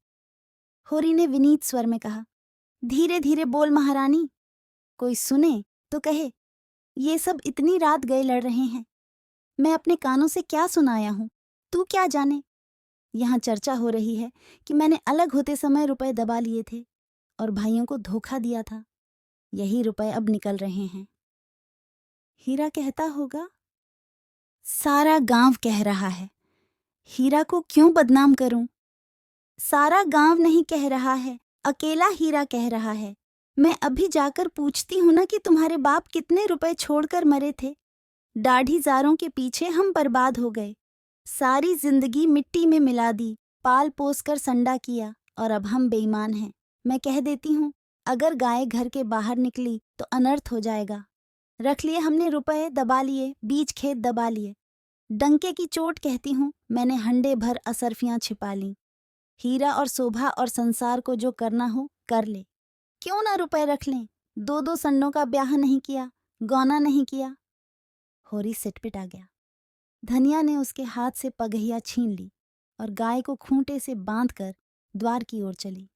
होरी ने विनीत स्वर में कहा, धीरे धीरे बोल महारानी, कोई सुने तो कहे ये सब इतनी रात गए लड़ रहे हैं। मैं अपने कानों से क्या सुनाया हूं, तू क्या जाने। यहाँ चर्चा हो रही है कि मैंने अलग होते समय रुपए दबा लिए थे और भाइयों को धोखा दिया था। यही रुपए अब निकल रहे हैं। हीरा कहता होगा, सारा गांव कह रहा है, हीरा को क्यों बदनाम करूं? सारा गांव नहीं कह रहा है, अकेला हीरा कह रहा है। मैं अभी जाकर पूछती हूं ना कि तुम्हारे बाप कितने रुपए छोड़कर मरे थे। दाढ़ीदारों के पीछे हम बर्बाद हो गए, सारी जिंदगी मिट्टी में मिला दी, पाल पोस कर संडा किया और अब हम बेईमान हैं। मैं कह देती हूँ, अगर गाय घर के बाहर निकली तो अनर्थ हो जाएगा। रख लिए हमने रुपए, दबा लिए, बीज खेत दबा लिए। डंके की चोट कहती हूँ, मैंने हंडे भर असरफियां छिपा ली। हीरा और शोभा और संसार को जो करना हो कर ले। क्यों ना रुपए रख लें? दो दो संडों का ब्याह नहीं किया, गौना नहीं किया। होरी सिटपिटा गया। धनिया ने उसके हाथ से पगहिया छीन ली और गाय को खूंटे से बांधकर द्वार की ओर चली।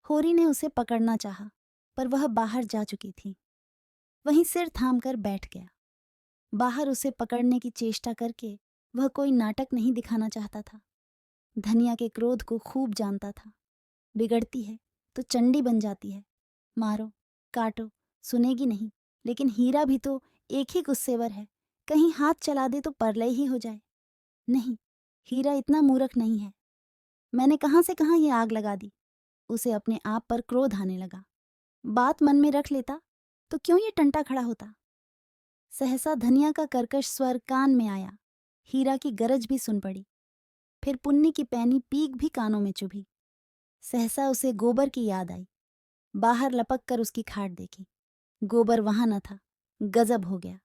होरी ने उसे पकड़ना चाहा, पर वह बाहर जा चुकी थी। वहीं सिर थामकर बैठ गया। बाहर उसे पकड़ने की चेष्टा करके वह कोई नाटक नहीं दिखाना चाहता था। धनिया के क्रोध को खूब जानता था। बिगड़ती है तो चंडी बन जाती है, मारो काटो सुनेगी नहीं। लेकिन हीरा भी तो एक ही गुस्सेवर है, कहीं हाथ चला दे तो परलय ही हो जाए। नहीं, हीरा इतना मूर्ख नहीं है। मैंने कहाँ से कहाँ ये आग लगा दी। उसे अपने आप पर क्रोध आने लगा। बात मन में रख लेता तो क्यों ये टंटा खड़ा होता। सहसा धनिया का कर्कश स्वर कान में आया। हीरा की गरज भी सुन पड़ी। फिर पुन्नी की पैनी पीक भी कानों में चुभी। सहसा उसे गोबर की याद आई। बाहर लपक कर उसकी खाट देखी। गोबर वहां न था। गजब हो गया,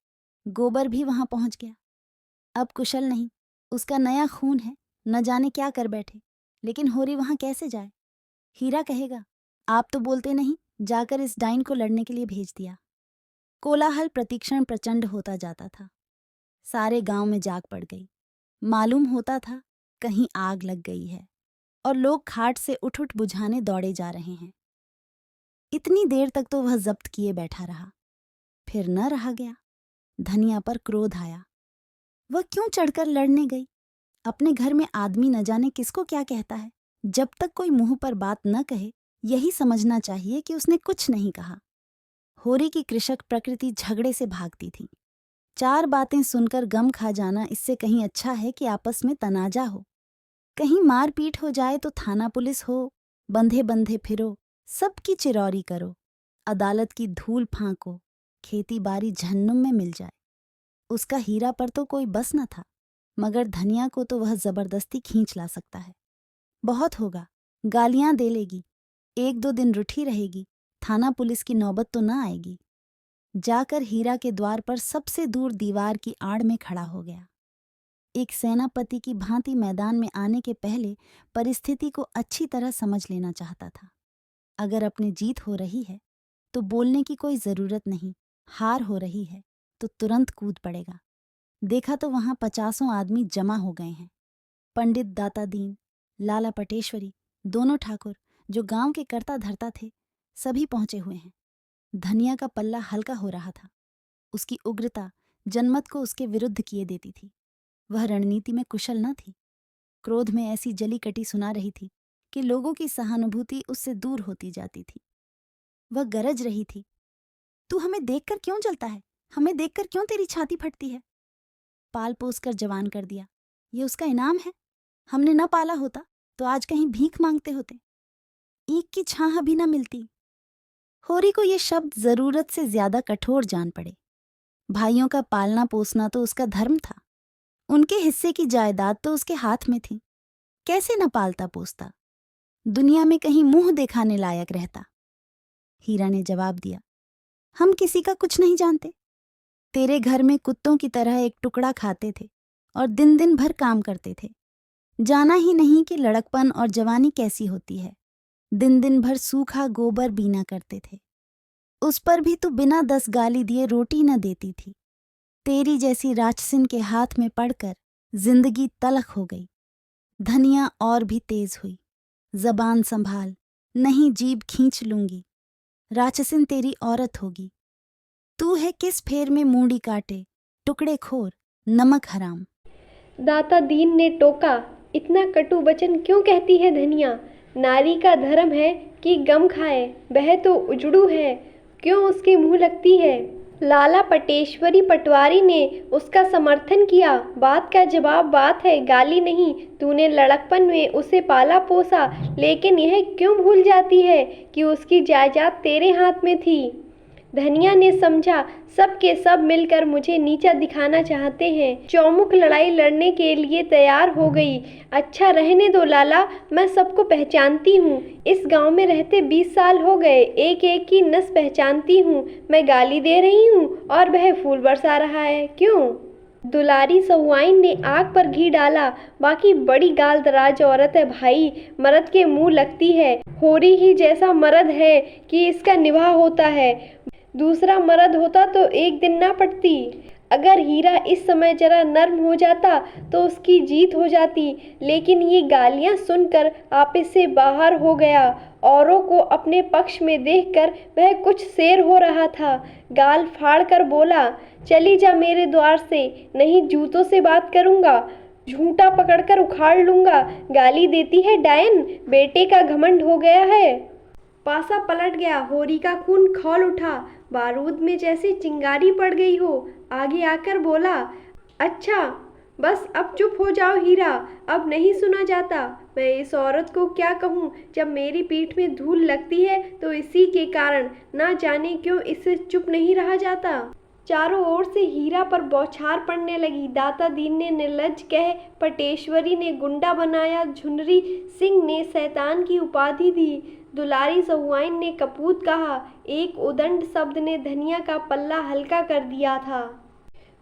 गोबर भी वहां पहुंच गया। अब कुशल नहीं, उसका नया खून है, न जाने क्या कर बैठे। लेकिन होरी वहां कैसे जाए? हीरा कहेगा, आप तो बोलते नहीं, जाकर इस डाइन को लड़ने के लिए भेज दिया। कोलाहल प्रतिक्षण प्रचंड होता जाता था। सारे गांव में जाग पड़ गई। मालूम होता था कहीं आग लग गई है और लोग खाट से उठ उठ बुझाने दौड़े जा रहे हैं। इतनी देर तक तो वह जब्त किए बैठा रहा, फिर न रहा गया। धनिया पर क्रोध आया। वह क्यों चढ़कर लड़ने गई? अपने घर में आदमी न जाने किसको क्या कहता है। जब तक कोई मुंह पर बात न कहे, यही समझना चाहिए कि उसने कुछ नहीं कहा। होरी की कृषक प्रकृति झगड़े से भागती थी। चार बातें सुनकर गम खा जाना इससे कहीं अच्छा है कि आपस में तनाजा हो। कहीं मारपीट हो जाए तो थाना पुलिस हो, बंधे बंधे फिरो, सबकी चिरौरी करो, अदालत की धूल फांको, खेती बाड़ी जहन्नुम में मिल जाए। उसका हीरा पर तो कोई बस न था, मगर धनिया को तो वह जबरदस्ती खींच ला सकता है। बहुत होगा, गालियां दे लेगी, एक दो दिन रूठी रहेगी, थाना पुलिस की नौबत तो न आएगी। जाकर हीरा के द्वार पर सबसे दूर दीवार की आड़ में खड़ा हो गया। एक सेनापति की भांति मैदान में आने के पहले परिस्थिति को अच्छी तरह समझ लेना चाहता था। अगर अपनी जीत हो रही है तो बोलने की कोई जरूरत नहीं, हार हो रही है तो तुरंत कूद पड़ेगा। देखा तो वहां 50 आदमी जमा हो गए हैं। पंडित दाता दीन, लाला पटेश्वरी, दोनों ठाकुर जो गांव के कर्ता धर्ता थे, सभी पहुंचे हुए हैं। धनिया का पल्ला हल्का हो रहा था। उसकी उग्रता जनमत को उसके विरुद्ध किए देती थी। वह रणनीति में कुशल न थी। क्रोध में ऐसी जली कटी सुना रही थी कि लोगों की सहानुभूति उससे दूर होती जाती थी। वह गरज रही थी, तू हमें देखकर क्यों जलता है? हमें देखकर क्यों तेरी छाती फटती है? पाल पोस कर जवान कर दिया, ये उसका इनाम है। हमने न पाला होता तो आज कहीं भीख मांगते होते, ईंख की छाह भी न मिलती। होरी को ये शब्द जरूरत से ज्यादा कठोर जान पड़े। भाइयों का पालना पोसना तो उसका धर्म था। उनके हिस्से की जायदाद तो उसके हाथ में थी। कैसे न पालता पोसता, दुनिया में कहीं मुंह दिखाने लायक रहता। हीरा ने जवाब दिया, हम किसी का कुछ नहीं जानते। तेरे घर में कुत्तों की तरह एक टुकड़ा खाते थे और दिन दिन भर काम करते थे। जाना ही नहीं कि लड़कपन और जवानी कैसी होती है। दिन दिन भर सूखा गोबर बीना करते थे, उस पर भी तू बिना 10 गाली दिए रोटी न देती थी। तेरी जैसी राक्षसिन के हाथ में पड़कर जिंदगी तलख हो गई। धनिया और भी तेज हुई, जबान संभाल, नहीं जीभ खींच लूंगी। राक्षसिन तेरी औरत होगी। तू है किस फेर में मूड़ी काटे, टुकड़े खोर, नमक हराम। दाता दीन ने टोका, इतना कटु वचन क्यों कहती है धनिया? नारी का धर्म है कि गम खाए, वह तो उजड़ू है, क्यों उसके मुँह लगती है? लाला पटेश्वरी पटवारी ने उसका समर्थन किया। बात का जवाब बात है, गाली नहीं। तूने लड़कपन में उसे पाला पोसा, लेकिन यह क्यों भूल जाती है कि उसकी जायदाद तेरे हाथ में थी? धनिया ने समझा, सब के सब मिलकर मुझे नीचा दिखाना चाहते हैं। चौमुख लड़ाई लड़ने के लिए तैयार हो गई। अच्छा रहने दो लाला, मैं सबको पहचानती हूँ। इस गांव में रहते 20 साल हो गए, एक एक की नस पहचानती हूँ। मैं गाली दे रही हूँ और वह फूल बरसा रहा है, क्यों? दुलारी सहुआइन ने आग पर घी डाला। बाकी बड़ी गाल दराज औरत है भाई, मर्द के मुंह लगती है। होरी ही जैसा मर्द है कि इसका निवाह होता है। दूसरा मर्द होता तो एक दिन ना पड़ती। अगर हीरा इस समय जरा नर्म हो जाता तो उसकी जीत हो जाती, लेकिन ये गालियां सुनकर आपे से बाहर हो गया। औरों को अपने पक्ष में देखकर वह कुछ शेर हो रहा था। गाल फाड़ कर बोला, चली जा मेरे द्वार से, नहीं जूतों से बात करूंगा, झूठा पकड़कर उखाड़ लूंगा। गाली देती है डायन, बेटे का घमंड हो गया है। पासा पलट गया, होरी का खून खौल उठा, बारूद में जैसे चिंगारी पड़ गई हो। आगे आकर बोला, अच्छा बस अब चुप हो जाओ हीरा, अब नहीं सुना जाता। मैं इस औरत को क्या कहूँ, जब मेरी पीठ में धूल लगती है तो इसी के कारण, ना जाने क्यों इससे चुप नहीं रहा जाता। चारों ओर से हीरा पर बौछार पड़ने लगी। दाता दीन ने निर्लज्ज कह, पटेश्वरी ने गुंडा बनाया, झुनरी सिंह ने शैतान की उपाधि दी, दुलारी सहुआइन ने कपूत कहा, एक उदंड शब्द ने धनिया का पल्ला हल्का कर दिया था।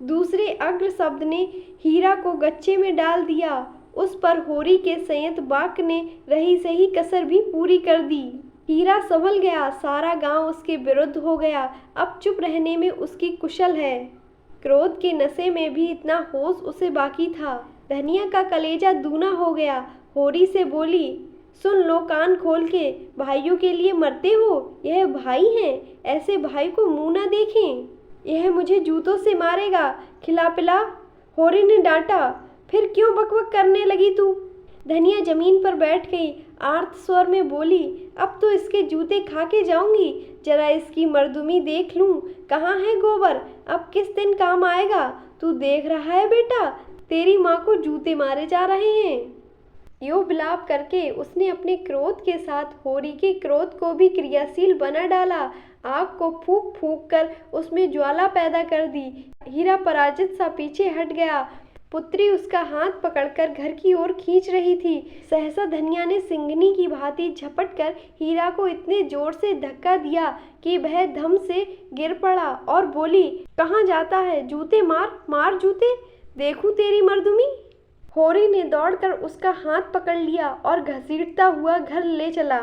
दूसरे अग्र शब्द ने हीरा को गच्चे में डाल दिया। उस पर होरी के संयत बाक ने रही सही कसर भी पूरी कर दी। हीरा संभल गया, सारा गांव उसके विरुद्ध हो गया। अब चुप रहने में उसकी कुशल है। क्रोध के नशे में भी इतना होश उसे बाकी था। धनिया का कलेजा दूना हो गया। होरी से बोली, सुन लो कान खोल के, भाइयों के लिए मरते हो? यह भाई हैं, ऐसे भाई को मुंह ना देखें। यह मुझे जूतों से मारेगा, खिला पिला। होरी ने डांटा, फिर क्यों बकबक करने लगी तू? धनिया जमीन पर बैठ गई, आर्त स्वर में बोली, अब तो इसके जूते खा के जाऊंगी। जरा इसकी मर्दुमी देख लूं, कहाँ है गोबर, अब किस दिन काम आएगा। तू देख रहा है बेटा, तेरी माँ को जूते मारे जा रहे हैं। यो विलाप करके उसने अपने क्रोध के साथ होरी के क्रोध को भी क्रियाशील बना डाला। आग को फूंक फूंक कर उसमें ज्वाला पैदा कर दी। हीरा पराजित सा पीछे हट गया। पुत्री उसका हाथ पकड़कर घर की ओर खींच रही थी। सहसा धनिया ने सिंघनी की भांति झपट कर हीरा को इतने जोर से धक्का दिया कि वह धम से गिर पड़ा और बोली, कहाँ जाता है? जूते मार, मार जूते, देखूं तेरी मर्दुमी। होरी ने दौड़कर उसका हाथ पकड़ लिया और घसीटता हुआ घर ले चला।